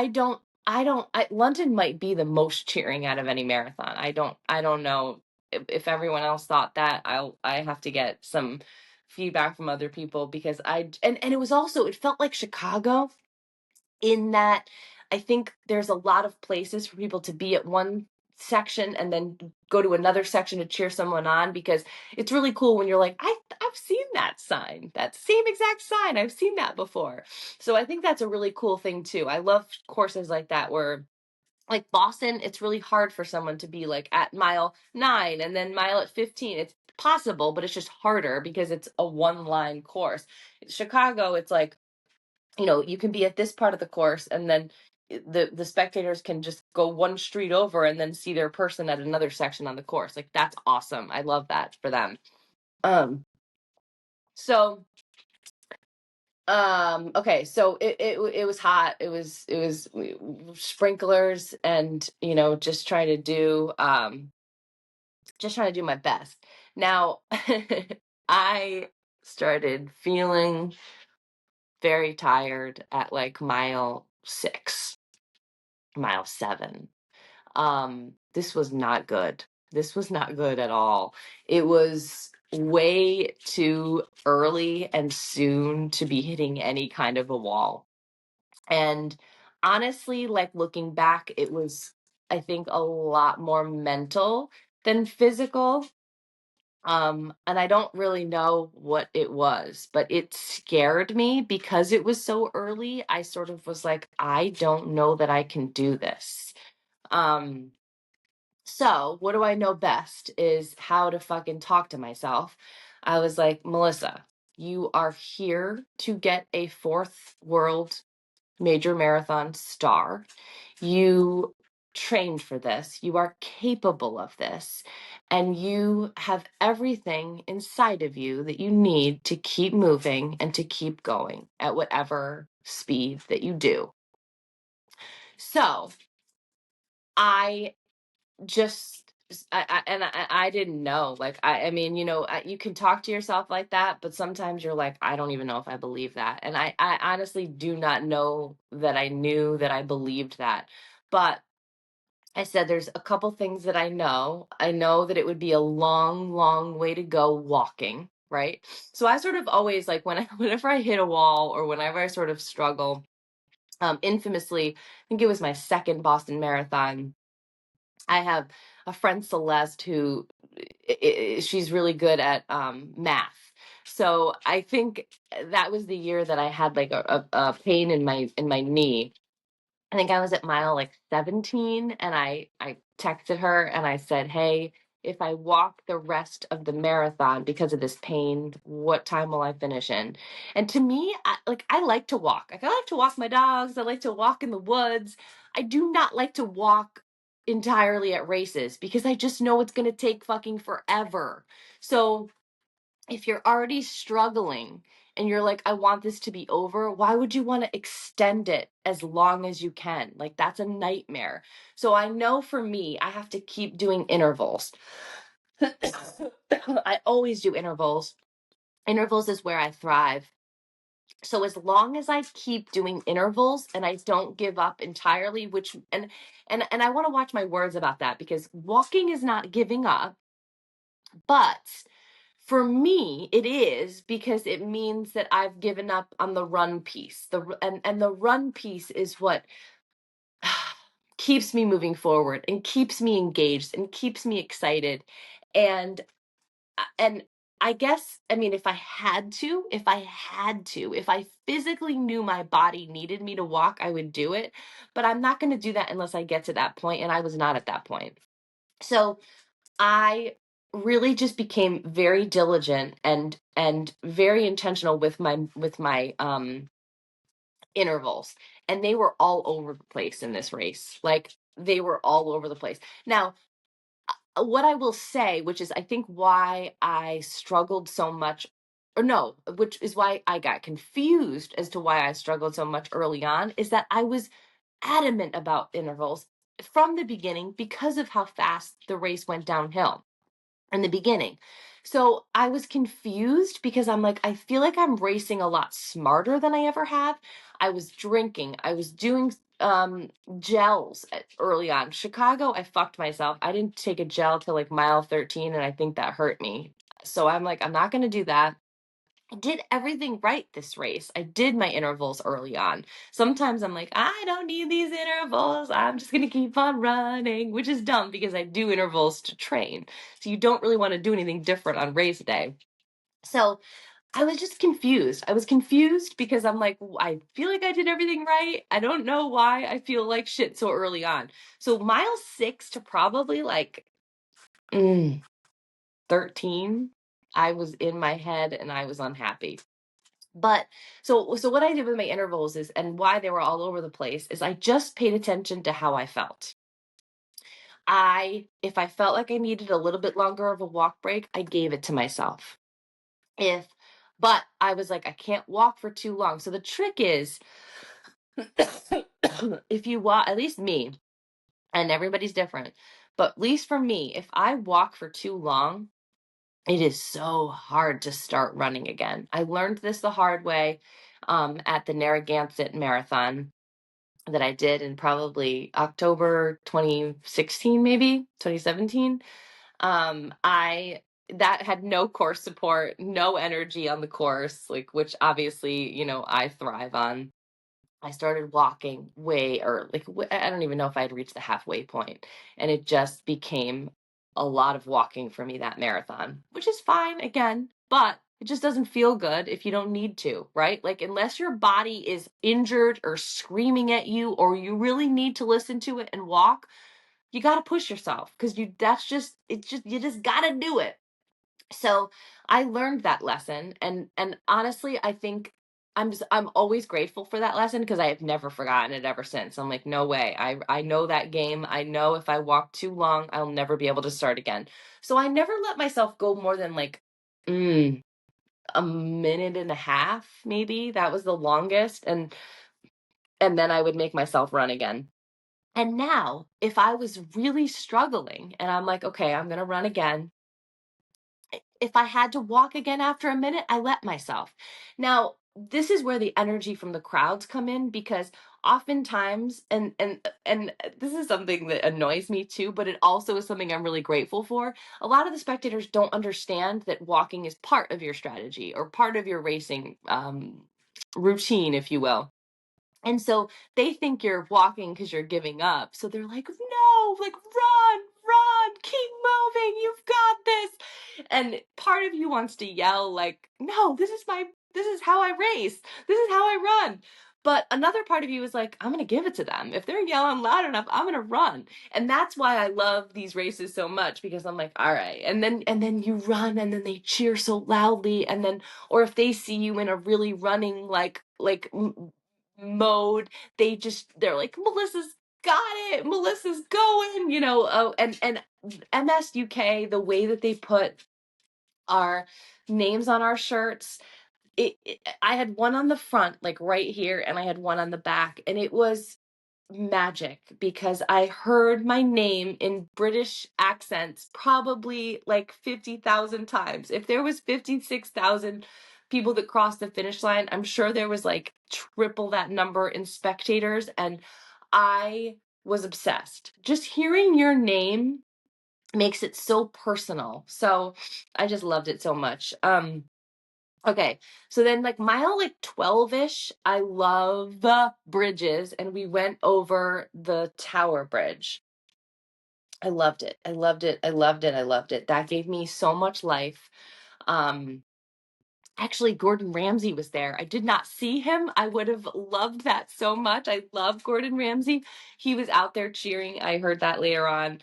London might be the most cheering out of any marathon. I don't know if everyone else thought that. I have to get some feedback from other people because and it was also, it felt like Chicago in that I think there's a lot of places for people to be at one section and then go to another section to cheer someone on, because it's really cool when you're like, I've seen that sign, that same exact sign, I've seen that before. So I think that's a really cool thing too. I love courses like that where, like Boston, it's really hard for someone to be like at mile 9 and then mile at 15. It's possible, but it's just harder because it's a one line course. Chicago, it's like, you can be at this part of the course and then the spectators can just go one street over and then see their person at another section on the course. Like, that's awesome. I love that for them. So okay, so it was hot. It was sprinklers and just trying to do my best. Now I started feeling very tired at like mile 6, mile 7. This was not good. This was not good at all. It was way too early and soon to be hitting any kind of a wall. And honestly, like looking back, it was, I think, a lot more mental than physical. And I don't really know what it was, but it scared me because it was so early. I sort of was like, I don't know that I can do this. So what do I know best is how to fucking talk to myself. I was like, Melissa, you are here to get a fourth world major marathon star. You trained for this. You are capable of this. And you have everything inside of you that you need to keep moving and to keep going at whatever speed that you do. So I just I didn't know. Like, I mean, you can talk to yourself like that, but sometimes you're like, I don't even know if I believe that. And I honestly do not know that I knew that I believed that. But I said, there's a couple things that I know. I know that it would be a long, long way to go walking, right? So I sort of always, like, whenever I hit a wall or whenever I sort of struggle, infamously, I think it was my second Boston Marathon, I have a friend, Celeste, who she's really good at math. So I think that was the year that I had like a pain in my knee. I think I was at mile like 17 and I texted her and I said, "Hey, if I walk the rest of the marathon because of this pain, what time will I finish in?" And to me, I like to walk. Like, I like to walk my dogs. I like to walk in the woods. I do not like to walk entirely at races because I just know it's going to take fucking forever. So if you're already struggling and you're like, I want this to be over, why would you want to extend it as long as you can? Like, that's a nightmare. So I know for me, I have to keep doing intervals. I always do intervals. Intervals is where I thrive. So as long as I keep doing intervals and I don't give up entirely, which and I want to watch my words about that, because walking is not giving up, but for me, it is, because it means that I've given up on the run piece. And the run piece is what keeps me moving forward and keeps me engaged and keeps me excited. And I guess, I mean, if I physically knew my body needed me to walk, I would do it. But I'm not going to do that unless I get to that point, and I was not at that point. So I really just became very diligent and very intentional with my intervals, and they were all over the place in this race. Like, they were all over the place. Now, what I will say, which is I think why I struggled so much, or no, which is why I got confused as to why I struggled so much early on, is that I was adamant about intervals from the beginning because of how fast the race went downhill in the beginning. So I was confused because I'm like, I feel like I'm racing a lot smarter than I ever have. I was drinking, I was doing gels early on. Chicago, I fucked myself. I didn't take a gel till like mile 13, and I think that hurt me. So I'm like, I'm not going to do that. I did everything right this race. I did my intervals early on. Sometimes I'm like, I don't need these intervals. I'm just going to keep on running, which is dumb because I do intervals to train. So you don't really want to do anything different on race day. So I was just confused. I was confused because I'm like, I feel like I did everything right. I don't know why I feel like shit so early on. So mile 6 to probably like 13, I was in my head and I was unhappy. But so what I did with my intervals is, and why they were all over the place, is I just paid attention to how I felt. If I felt like I needed a little bit longer of a walk break, I gave it to myself. If But I was like, I can't walk for too long. So the trick is, if you walk, at least me, and everybody's different, but at least for me, if I walk for too long, it is so hard to start running again. I learned this the hard way at the Narragansett Marathon that I did in probably October 2016, maybe 2017. I That had no course support, no energy on the course, like, which obviously, I thrive on. I started walking way early. Like, I don't even know if I'd reached the halfway point, and it just became a lot of walking for me that marathon, which is fine again, but it just doesn't feel good if you don't need to, right? Like, unless your body is injured or screaming at you, or you really need to listen to it and walk, you got to push yourself, because you just got to do it. So I learned that lesson, and honestly, I think I'm always grateful for that lesson, because I have never forgotten it ever since. I'm like, no way. I know that game. I know if I walk too long, I'll never be able to start again. So I never let myself go more than like a minute and a half, maybe. That was the longest, and then I would make myself run again. And now, if I was really struggling and I'm like, okay, I'm going to run again, if I had to walk again after a minute, I let myself. Now, this is where the energy from the crowds come in, because oftentimes, and this is something that annoys me too, but it also is something I'm really grateful for. A lot of the spectators don't understand that walking is part of your strategy, or part of your racing routine, if you will. And so they think you're walking because you're giving up. So they're like, no, like, run, keep moving. You've got this. And part of you wants to yell, like, no, this is how I race. This is how I run. But another part of you is like, I'm going to give it to them. If they're yelling loud enough, I'm going to run. And that's why I love these races so much, because I'm like, all right. And then you run, and then they cheer so loudly. And then, or if they see you in a really running, like mode, they're like, Melissa's got it, Melissa's going, oh, and MS UK, the way that they put our names on our shirts, I had one on the front, like right here, and I had one on the back, and it was magic, because I heard my name in British accents probably like 50,000 times. If there was 56,000 people that crossed the finish line, I'm sure there was like triple that number in spectators, and I was obsessed. Just hearing your name makes it so personal. So I just loved it so much. Okay, so then like mile like 12-ish, I love the bridges, and we went over the Tower Bridge. I loved it. I loved it. I loved it. I loved it. That gave me so much life. Actually, Gordon Ramsay was there. I did not see him. I would have loved that so much. I love Gordon Ramsay. He was out there cheering. I heard that later on.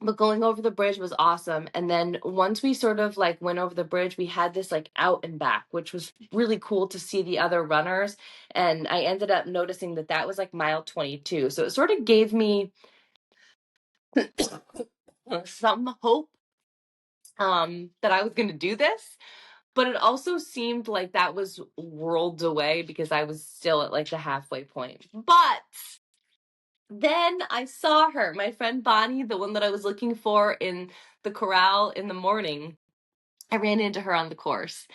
But going over the bridge was awesome. And then once we sort of like went over the bridge, we had this like out and back, which was really cool to see the other runners. And I ended up noticing that that was like mile 22. So it sort of gave me some hope that I was going to do this. But it also seemed like that was worlds away because I was still at like the halfway point. But then I saw her, my friend Bonnie, the one that I was looking for in the corral in the morning. I ran into her on the course,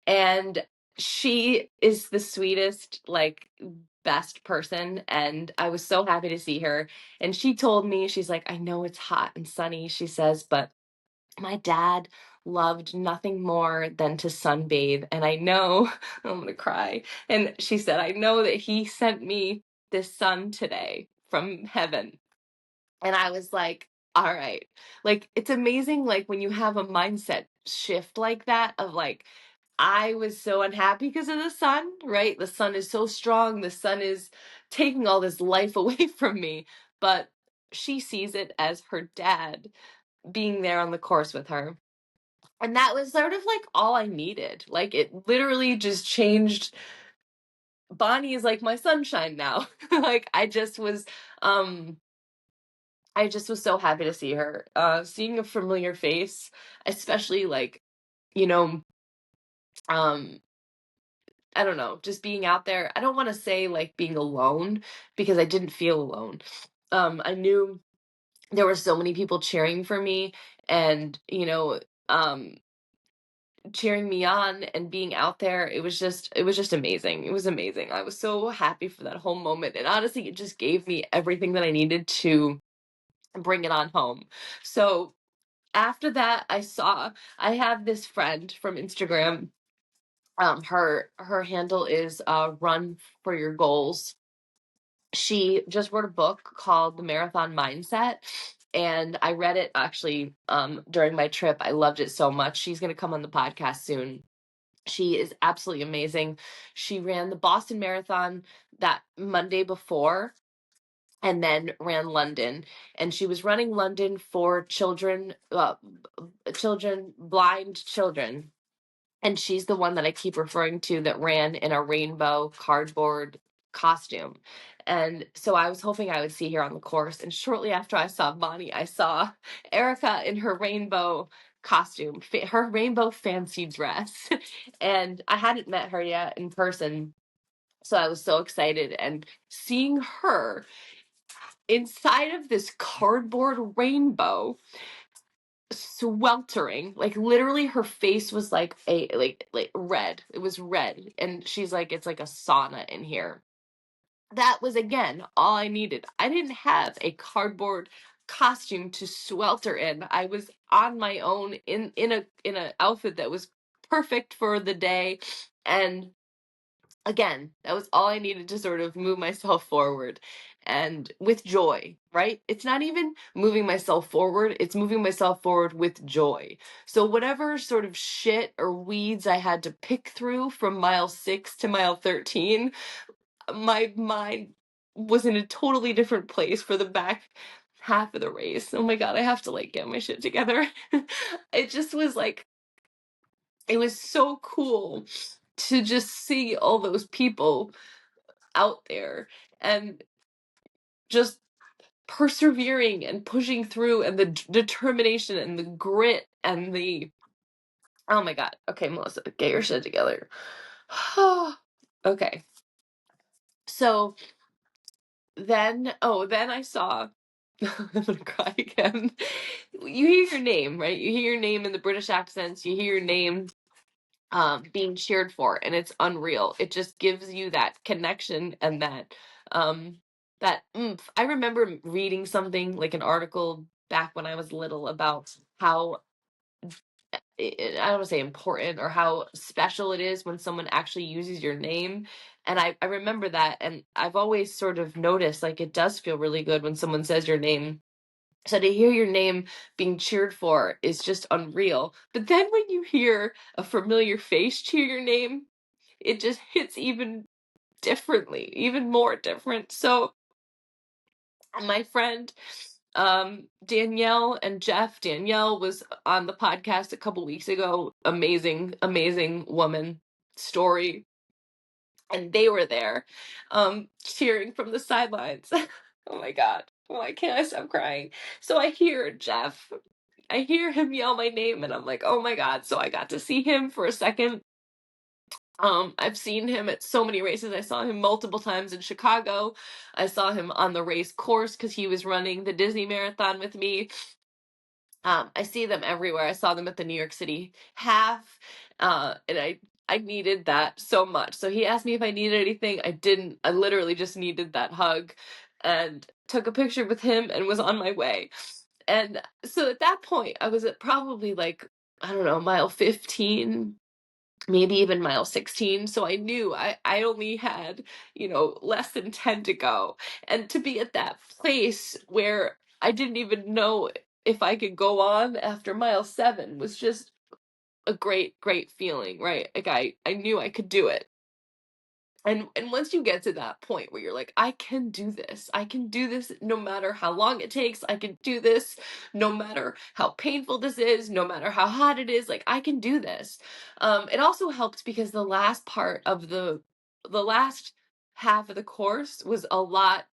and she is the sweetest, like, best person. And I was so happy to see her. And she told me, she's like, I know it's hot and sunny, she says, but my dad loved nothing more than to sunbathe. And I know, I'm gonna cry. And she said, I know that he sent me this sun today from heaven. And I was like, all right. Like, it's amazing, like, when you have a mindset shift like that, of like, I was so unhappy because of the sun, right? The sun is so strong. The sun is taking all this life away from me. But she sees it as her dad being there on the course with her. And that was sort of like all I needed. Like, it literally just changed. Bonnie is like my sunshine now. Like, I just was so happy to see her. Seeing a familiar face, especially like, you know, um, I don't know, just being out there. I don't want to say like being alone because I didn't feel alone. I knew there were so many people cheering for me, and, um, cheering me on and being out there. It was just amazing. It was amazing. I was so happy for that whole moment. And honestly, it just gave me everything that I needed to bring it on home. So after that, I have this friend from Instagram. Her handle is Run for Your Goals. She just wrote a book called The Marathon Mindset, and I read it actually during my trip. I loved it so much. She's going to come on the podcast soon. She is absolutely amazing. She ran the Boston Marathon that Monday before, and then ran London. And she was running London for blind children. And she's the one that I keep referring to that ran in a rainbow cardboard costume. And so I was hoping I would see her on the course. And shortly after I saw Bonnie, I saw Erica in her rainbow costume, her rainbow fancy dress. And I hadn't met her yet in person. So I was so excited. And seeing her inside of this cardboard rainbow, sweltering, like literally her face was like a like red. It was red, and she's like, it's like a sauna in here. That was, again, all I needed. I didn't have a cardboard costume to swelter in. I was on my own in a outfit that was perfect for the day. And again, that was all I needed to sort of move myself forward, and with joy, right? It's not even moving myself forward, it's moving myself forward with joy. So, whatever sort of shit or weeds I had to pick through from mile 6 to mile 13, my mind was in a totally different place for the back half of the race. Oh my God, I have to like get my shit together. It just was like, it was so cool to just see all those people out there and just persevering and pushing through, and the determination and the grit and the, oh my God. Okay, Melissa, get your shit together. Okay. So then I saw, I'm gonna cry again. You hear your name, right? You hear your name in the British accents, you hear your name being cheered for, and it's unreal. It just gives you that connection and um that oomph. I remember reading something, like an article back when I was little, about how I don't want to say important, or how special it is when someone actually uses your name. And I remember that, and I've always sort of noticed like it does feel really good when someone says your name. So to hear your name being cheered for is just unreal. But then when you hear a familiar face cheer your name, it just hits even differently, even more different. So my friend Danielle and Jeff, Danielle was on the podcast a couple weeks ago. Amazing woman story. And they were there cheering from the sidelines. Oh my God. Why can't I stop crying? So I hear Jeff. I hear him yell my name and I'm like, oh my God. So I got to see him for a second. I've seen him at so many races. I saw him multiple times in Chicago. I saw him on the race course because he was running the Disney Marathon with me. I see them everywhere. I saw them at the New York City half, and I needed that so much. So he asked me if I needed anything. I didn't. I literally just needed that hug, and took a picture with him and was on my way. And so at that point, I was at probably like, I don't know, mile 15, maybe even mile 16. So I knew I only had, less than 10 to go. And to be at that place where I didn't even know if I could go on after mile 7 was just a great feeling, right? Like I knew I could do it. And once you get to that point where you're like, I can do this. I can do this no matter how long it takes. I can do this no matter how painful this is, no matter how hot it is. Like, I can do this. It also helped because the last part of the last half of the course was a lot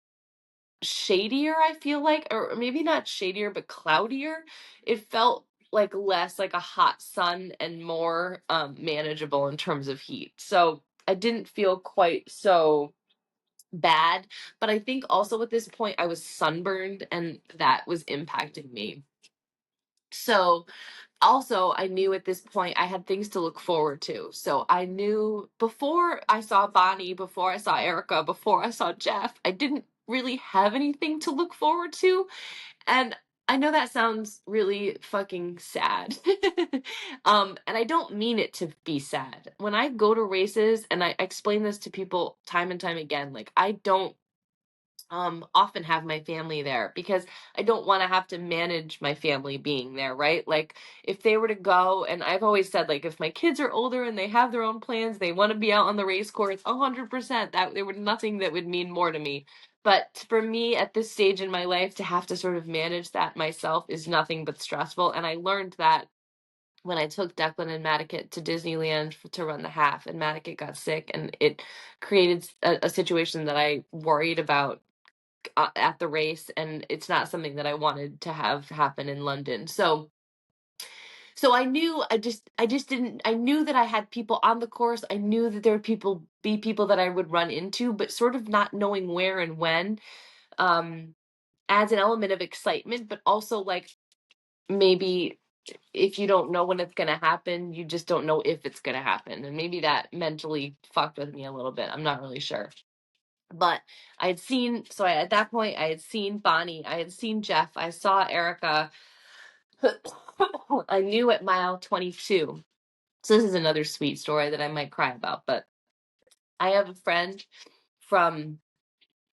shadier, I feel like, or maybe not shadier, but cloudier. It felt like less like a hot sun and more manageable in terms of heat. So I didn't feel quite so bad, but I think also at this point I was sunburned and that was impacting me. So also I knew at this point I had things to look forward to. So I knew before I saw Bonnie, before I saw Erica, before I saw Jeff, I didn't really have anything to look forward to. And I know that sounds really fucking sad. And I don't mean it to be sad. When I go to races, and I explain this to people time and time again, like I don't often have my family there because I don't want to have to manage my family being there, right? Like if they were to go, and I've always said, like, if my kids are older and they have their own plans, they want to be out on the race course, 100%, that there would nothing that would mean more to me. But for me at this stage in my life to have to sort of manage that myself is nothing but stressful. And I learned that when I took Declan and Madiket to Disneyland to run the half, and Madiket got sick, and it created a situation that I worried about at the race, and it's not something that I wanted to have happen in London. So I knew I just didn't I knew that I had people on the course. I knew that there would be people that I would run into, but sort of not knowing where and when um adds an element of excitement, but also like maybe if you don't know when it's going to happen, you just don't know if it's going to happen. And maybe that mentally fucked with me a little bit. I'm not really sure. But at that point, I had seen Bonnie, I had seen Jeff, I saw Erica. I knew at mile 22. So this is another sweet story that I might cry about, but I have a friend from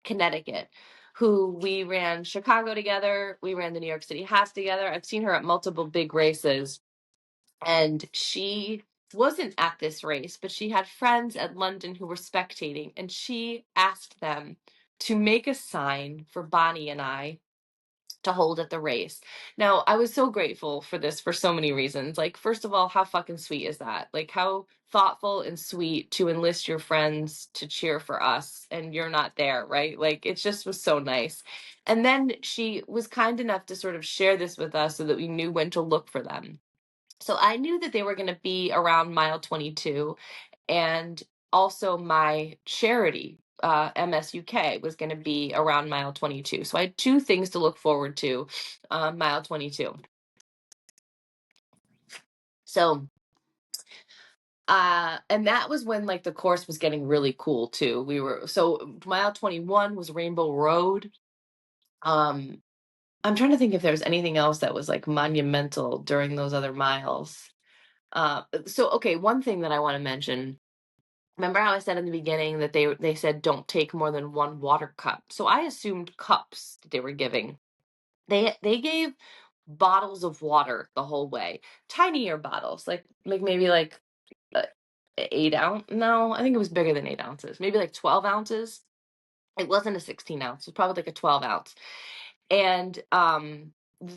Connecticut who we ran Chicago together. We ran the New York City half together. I've seen her at multiple big races, and she wasn't at this race, but she had friends at London who were spectating, and she asked them to make a sign for Bonnie and I to hold at the race. Now, I was so grateful for this for so many reasons. Like, first of all, how fucking sweet is that? Like, how thoughtful and sweet to enlist your friends to cheer for us and you're not there, right? Like, it just was so nice. And then she was kind enough to sort of share this with us so that we knew when to look for them. So I knew that they were going to be around mile 22, and also my charity, MSUK, was going to be around mile 22. So I had two things to look forward to, mile 22. So, and that was when like the course was getting really cool too. So mile 21 was Rainbow Road. I'm trying to think if there was anything else that was like monumental during those other miles. So okay, one thing that I want to mention. Remember how I said in the beginning that they said don't take more than one water cup. So I assumed cups that they were giving. They gave bottles of water the whole way, tinier bottles, like maybe like 8 ounce. No, I think it was bigger than 8 ounces, maybe like 12 ounces. It wasn't a 16 ounce. It was probably like a 12 ounce. And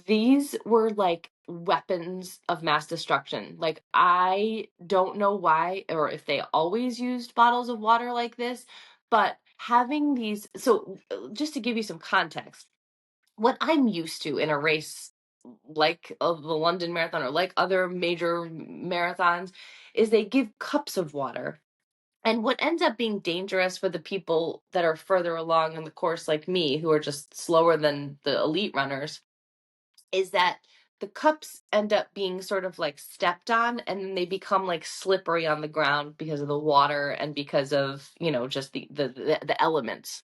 these were like weapons of mass destruction. Like, I don't know why or if they always used bottles of water like this, but having these, so just to give you some context, what I'm used to in a race like of the London Marathon or like other major marathons is they give cups of water. And what ends up being dangerous for the people that are further along in the course, like me, who are just slower than the elite runners, is that the cups end up being sort of like stepped on, and then they become like slippery on the ground because of the water and because of, just the elements.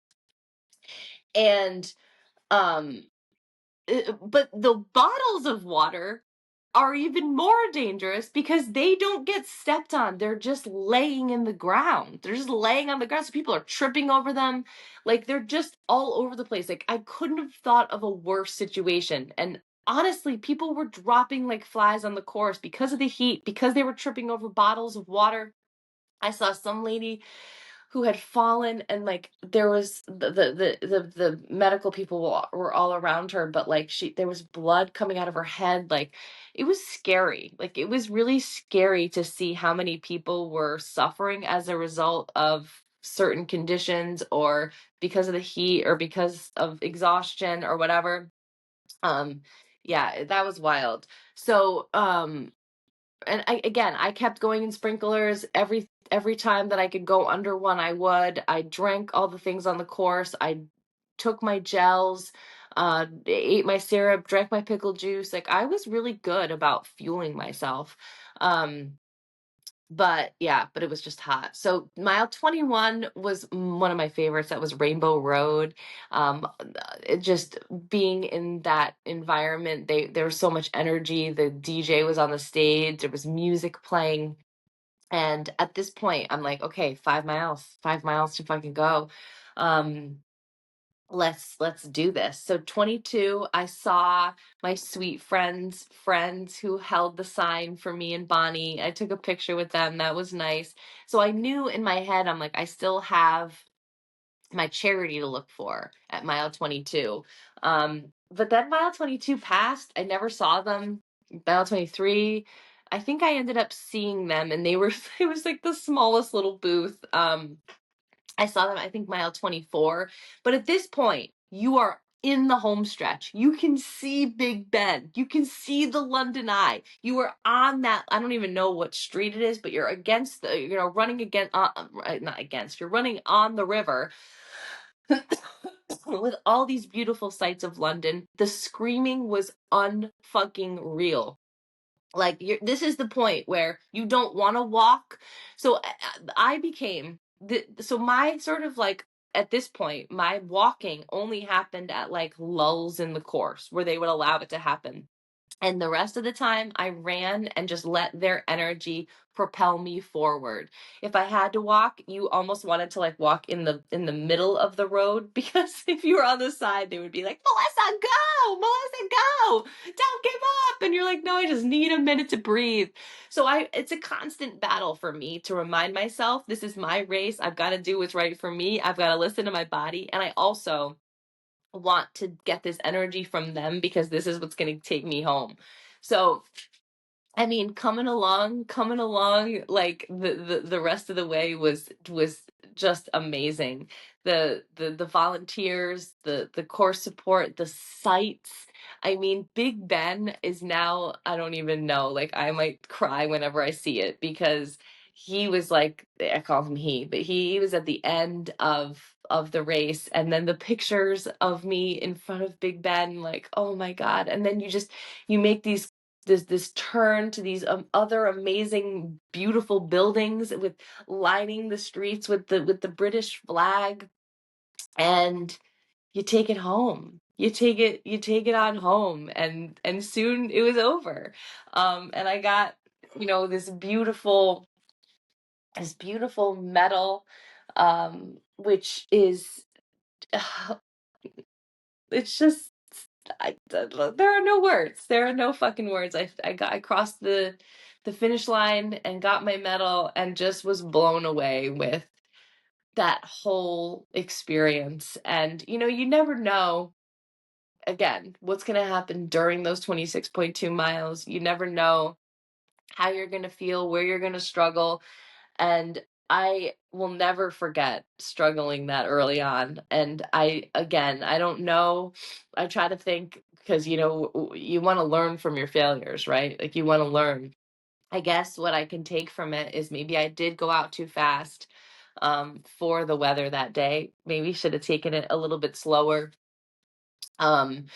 And um but the bottles of water are even more dangerous because they don't get stepped on. They're just laying in the ground. They're just laying on the ground. So people are tripping over them. Like, they're just all over the place. Like, I couldn't have thought of a worse situation. And honestly, people were dropping like flies on the course because of the heat, because they were tripping over bottles of water. I saw some lady who had fallen, and like there was the medical people were all around her, but like there was blood coming out of her head. Like, it was scary. Like, it was really scary to see how many people were suffering as a result of certain conditions, or because of the heat, or because of exhaustion, or whatever. um yeah, that was wild. So and I kept going in sprinklers every time that I could go under one. I would. I drank all the things on the course. I took my gels, ate my syrup, drank my pickle juice. Like, I was really good about fueling myself. Um, but yeah, but it was just hot. So mile 21 was one of my favorites. That was Rainbow Road. It just being in that environment, there was so much energy. The DJ was on the stage, there was music playing. And at this point, I'm like, okay, 5 miles to fucking go. Um, let's do this. So 22, I saw my sweet friends who held the sign for me and Bonnie. I took a picture with them. That was nice. So I knew in my head, I'm like, I still have my charity to look for at mile 22. But then mile 22 passed. I never saw them. Mile 23, I think I ended up seeing them, and they were it was like the smallest little booth. I saw them, I think, mile 24. But at this point, you are in the home stretch. You can see Big Ben. You can see the London Eye. You are on that. I don't even know what street it is, but you're against running against, not against, you're running on the river with all these beautiful sights of London. The screaming was unfucking real. Like, this is the point where you don't want to walk. So I became so my sort of like, at this point, my walking only happened at like lulls in the course where they would allow it to happen. And the rest of the time, I ran and just let their energy propel me forward. If I had to walk, you almost wanted to like walk in the middle of the road, because if you were on the side, they would be like, "Melissa, go! Melissa, go! Don't give up!" And you're like, "No, I just need a minute to breathe." So it's a constant battle for me to remind myself, this is my race. I've got to do what's right for me. I've got to listen to my body, and I also want to get this energy from them, because this is what's going to take me home. So, I mean, coming along, like the rest of the way was just amazing. The volunteers, the course support, the sights. I mean, Big Ben is now, I don't even know, like, I might cry whenever I see it, because he was like, I call him he, but he was at the end of the race, and then the pictures of me in front of Big Ben, like, oh my God. And then you make this turn to these other amazing, beautiful buildings with lining the streets with the British flag, and you take it home. You take it on home, and soon it was over. And I got, this beautiful medal, which is it's just there are no words. There are no fucking words. I crossed the finish line and got my medal and just was blown away with that whole experience. And you never know again what's going to happen during those 26.2 miles. You never know how you're going to feel, where you're going to struggle. And I will never forget struggling that early on. And I don't know. I try to think because, you want to learn from your failures, right? Like you want to learn. I guess what I can take from it is maybe I did go out too fast for the weather that day. Maybe should have taken it a little bit slower um,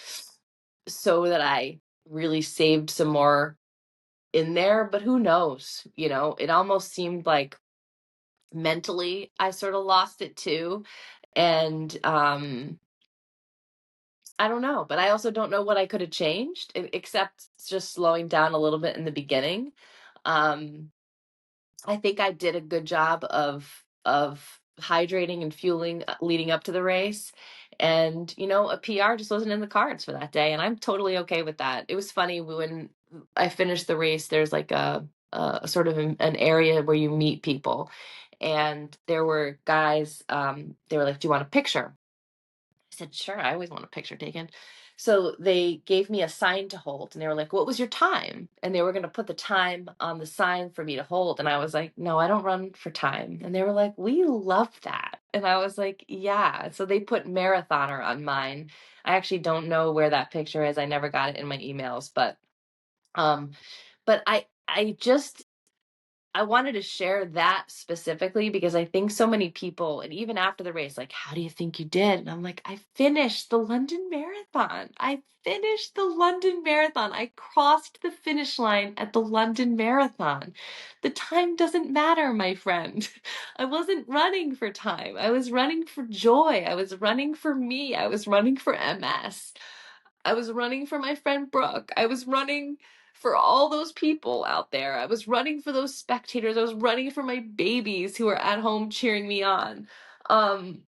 so that I really saved some more in there. But who knows? It almost seemed like mentally I sort of lost it too. And I don't know, but I also don't know what I could have changed except just slowing down a little bit in the beginning. Um, I think I did a good job of hydrating and fueling leading up to the race. And a PR just wasn't in the cards for that day, and I'm totally okay with that. It was funny when I finished the race. There's like a sort of an area where you meet people, and there were guys. They were like, "Do you want a picture?" I said, sure, I always want a picture taken. So they gave me a sign to hold and they were like, what was your time? And they were going to put the time on the sign for me to hold. And I was like, no, I don't run for time. And they were like, we love that. And I was like, yeah. So they put marathoner on mine. I actually don't know where that picture is. I never got it in my emails, um, but I wanted to share that specifically because I think so many people, and even after the race, like, how do you think you did? And I'm like, I finished the London Marathon. I finished the London Marathon. I crossed the finish line at the London Marathon. The time doesn't matter, my friend. I wasn't running for time. I was running for joy. I was running for me. I was running for MS. I was running for my friend Brooke. I was running for all those people out there. I was running for those spectators. I was running for my babies who were at home cheering me on. Um,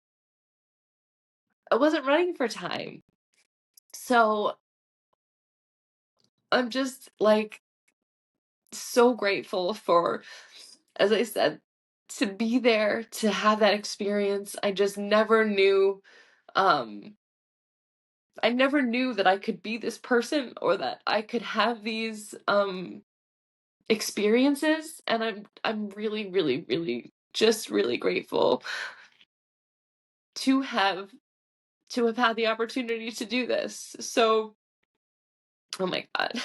I wasn't running for time. So I'm just like so grateful for, as I said, to be there, to have that experience. I just never knew, I never knew that I could be this person or that I could have these, experiences, and I'm really really really just really grateful to have had the opportunity to do this. So oh my god.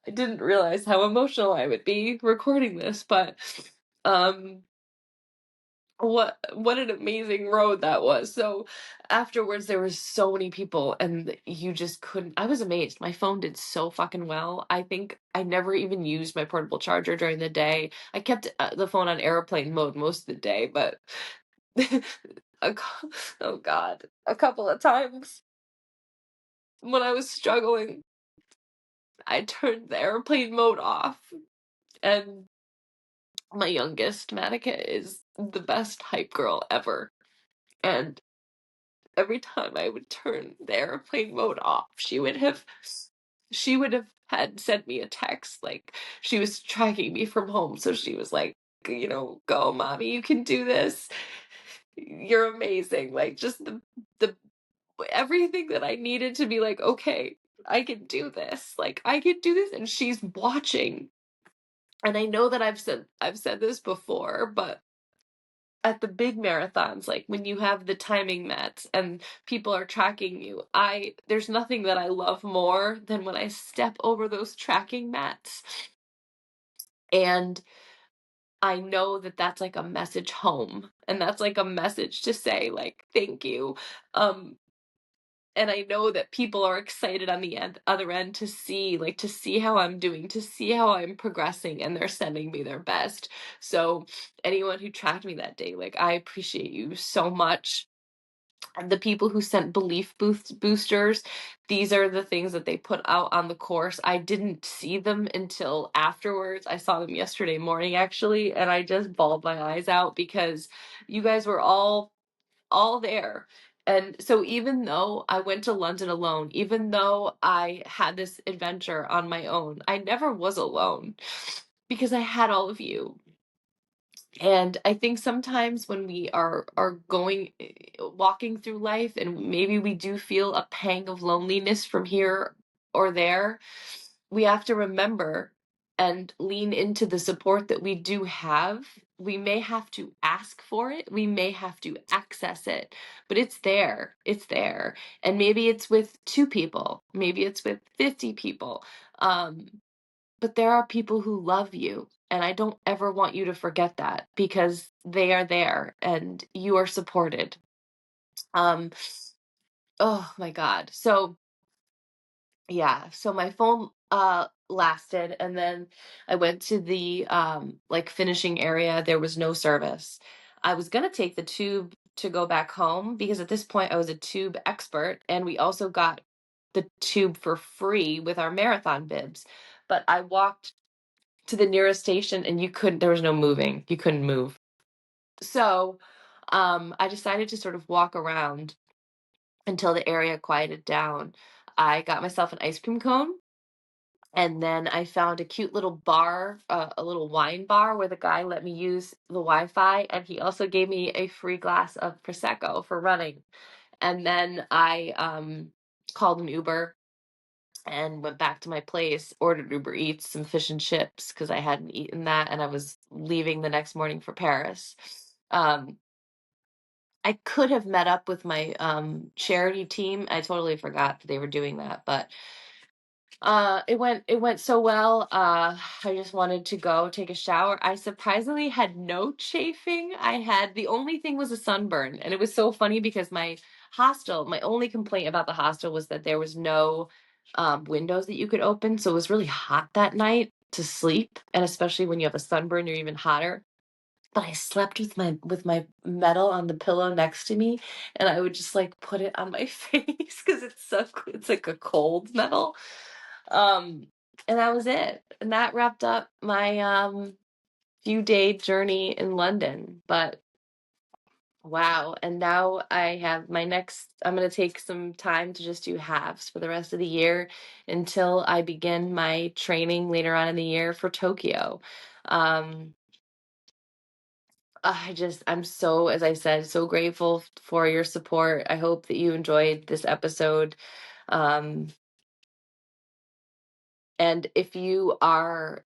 I didn't realize how emotional I would be recording this, but um what an amazing road that was. So afterwards there were so many people and you just couldn't. I was amazed. My phone did so fucking well. I think I never even used my portable charger during the day. I kept the phone on airplane mode most of the day, but oh god, a couple of times when I was struggling, I turned the airplane mode off. And my youngest, Matica, is the best hype girl ever. And every time I would turn the airplane mode off, she would have had sent me a text like she was tracking me from home. So she was like, go mommy, you can do this. You're amazing. Like just the everything that I needed to be like, okay, I can do this. Like I can do this. And she's watching. And I know that I've said this before, but at the big marathons, like when you have the timing mats and people are tracking you, there's nothing that I love more than when I step over those tracking mats and I know that that's like a message home and that's like a message to say like thank you. um and I know that people are excited on the other end to see how I'm doing, to see how I'm progressing, and they're sending me their best. So anyone who tracked me that day, like I appreciate you so much. And the people who sent belief boosters, these are the things that they put out on the course. I didn't see them until afterwards. I saw them yesterday morning actually, and I just bawled my eyes out because you guys were all there And so even though I went to London alone, even though I had this adventure on my own, I never was alone because I had all of you. And I think sometimes when we are going walking through life and maybe we do feel a pang of loneliness from here or there, we have to remember and lean into the support that we do have. We may have to ask for it, we may have to access it, but it's there. It's there. And maybe it's with 2 people, maybe it's with 50 people. Um, but there are people who love you, and I don't ever want you to forget that because they are there and you are supported. Um, oh my God. So yeah, so my phone lasted, and then I went to the like finishing area. There was no service. I was gonna take the tube to go back home because at this point I was a tube expert, and we also got the tube for free with our marathon bibs. But I walked to the nearest station and there was no moving. You couldn't move. So I decided to sort of walk around until the area quieted down. I got myself an ice cream cone, and then I found a cute little bar, a little wine bar where the guy let me use the Wi-Fi, and he also gave me a free glass of Prosecco for running. And then I called an Uber and went back to my place, ordered Uber Eats, some fish and chips because I hadn't eaten that, and I was leaving the next morning for Paris. Um, I could have met up with my charity team. I totally forgot that they were doing that, but it went so well. I just wanted to go take a shower. I surprisingly had no chafing. The only thing was a sunburn, and it was so funny because my only complaint about the hostel was that there was no windows that you could open, so it was really hot that night to sleep, and especially when you have a sunburn, you're even hotter. But I slept with my medal on the pillow next to me, and I would just like put it on my face because it's like a cold medal. Um, and that was it. And that wrapped up my few day journey in London. But wow. And now I'm going to take some time to just do halves for the rest of the year until I begin my training later on in the year for Tokyo. Um, I'm so, as I said, so grateful for your support. I hope that you enjoyed this episode. Um, And if you are,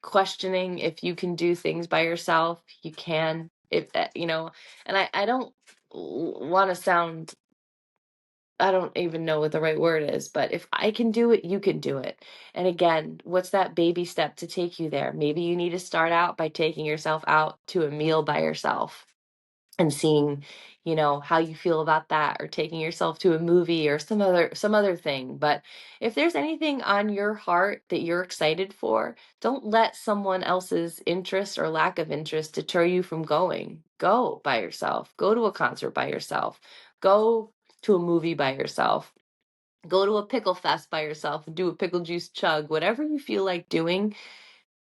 questioning if you can do things by yourself, you can. If and I don't want to sound, I don't even know what the right word is, but if I can do it, you can do it. And again, what's that baby step to take you there? Maybe you need to start out by taking yourself out to a meal by yourself and seeing, how you feel about that, or taking yourself to a movie or some other thing. But if there's anything on your heart that you're excited for, don't let someone else's interest or lack of interest deter you from going. Go by yourself. Go to a concert by yourself. Go to a movie by yourself. Go to a pickle fest by yourself and do a pickle juice chug. Whatever you feel like doing,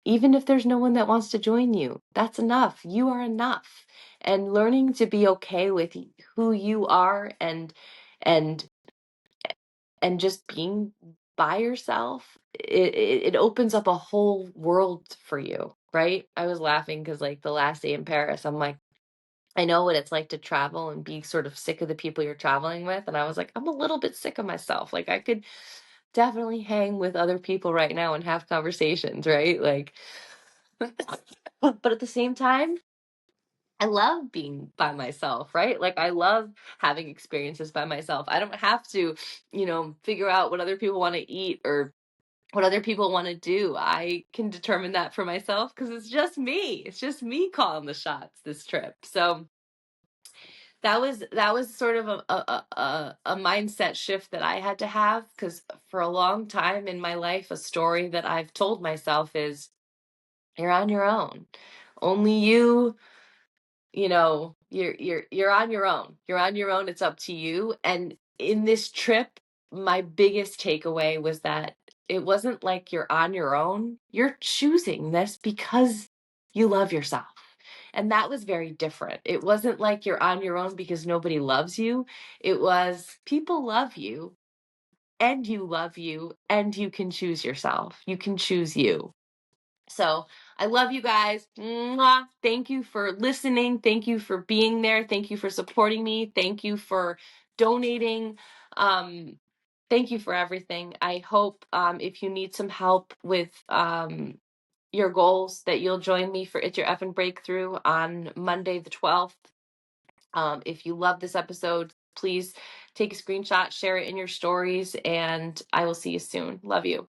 even if there's no one that wants to join you, that's enough. You are enough. And learning to be okay with who you are, and and just being by yourself, it opens up a whole world for you, right? I was laughing because like the last day in Paris, I'm like, I know what it's like to travel and be sort of sick of the people you're traveling with. And I was like, I'm a little bit sick of myself. Like I could definitely hang with other people right now and have conversations, right? Like, but at the same time, I love being by myself, right? Like I love having experiences by myself. I don't have to, figure out what other people want to eat or what other people want to do. I can determine that for myself because it's just me. It's just me calling the shots this trip. So that was sort of a mindset shift that I had to have, because for a long time in my life, a story that I've told myself is you're on your own. Only you're on your own. You're on your own. It's up to you. And in this trip, my biggest takeaway was that it wasn't like you're on your own. You're choosing this because you love yourself. And that was very different. It wasn't like you're on your own because nobody loves you. It was people love you and you can choose yourself. You can choose you. So I love you guys. Mwah. Thank you for listening. Thank you for being there. Thank you for supporting me. Thank you for donating. Thank you for everything. I hope if you need some help with your goals that you'll join me for It's Your Effin' Breakthrough on Monday the 12th. If you love this episode, please take a screenshot, share it in your stories, and I will see you soon. Love you.